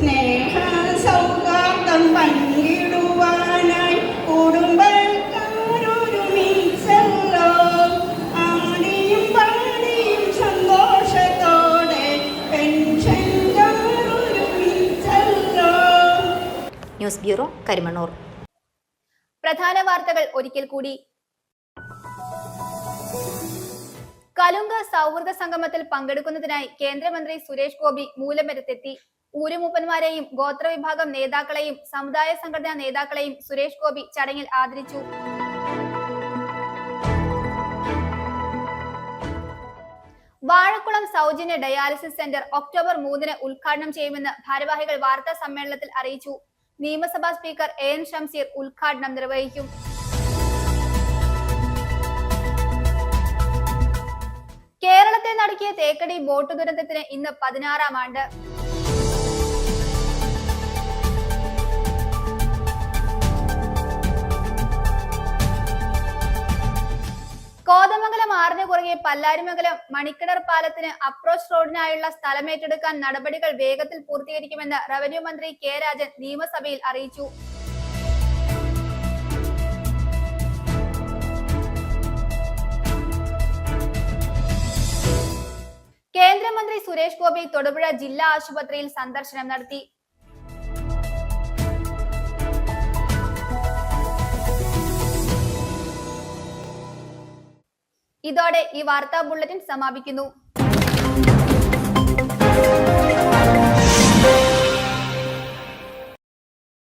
സ്നേഹ സൗഹാർദ്ദം പങ്കിടുവാനായി കുടുംബക്കാരൊരുമിച്ചല്ലോ. ആടിയും പാടിയും സന്തോഷത്തോടെ പെൻഷൻകാരൊരുമിച്ചല്ലോ.
News bureau, Karimannoor.
പ്രധാന വാർത്തകൾ ഒരിക്കൽ കൂടി. കലുങ്ക സൗഹൃദ സംഗമത്തിൽ പങ്കെടുക്കുന്നതിനായി കേന്ദ്രമന്ത്രി സുരേഷ് ഗോപി മൂലമറ്റത്തെത്തി. ഊരുമൂപ്പന്മാരെയും ഗോത്രവിഭാഗം നേതാക്കളെയും സമുദായ സംഘടനാ നേതാക്കളെയും സുരേഷ് ഗോപി ചടങ്ങിൽ ആദരിച്ചു. വാഴക്കുളം സൗജന്യ ഡയാലിസിസ് സെന്റർ ഒക്ടോബർ 3 ഉദ്ഘാടനം ചെയ്യുമെന്ന് ഭാരവാഹികൾ വാർത്താ സമ്മേളനത്തിൽ അറിയിച്ചു. നിയമസഭാ സ്പീക്കർ AN ഷംസീർ ഉദ്ഘാടനം നിർവഹിക്കും. കേരളത്തെ നടുക്കിയ തേക്കടി ബോട്ട് ദുരന്തത്തിന് ഇന്ന് 16ാം ആണ്ട്. കോതമംഗലം ആറിന് കുറുകെ പല്ലാരിമംഗലം മണിക്കിണർ പാലത്തിന് അപ്രോച്ച് റോഡിനായുള്ള സ്ഥലമേറ്റെടുക്കാൻ നടപടികൾ വേഗത്തിൽ പൂർത്തീകരിക്കുമെന്ന് റവന്യൂ മന്ത്രി കെ രാജൻ നിയമസഭയിൽ അറിയിച്ചു. കേന്ദ്രമന്ത്രി സുരേഷ് ഗോപി തൊടുപുഴ ജില്ലാ ആശുപത്രിയിൽ സന്ദർശനം നടത്തി. ഇതോടെ ഈ വാർത്താ ബുള്ളറ്റിൻ സമാപിക്കുന്നു.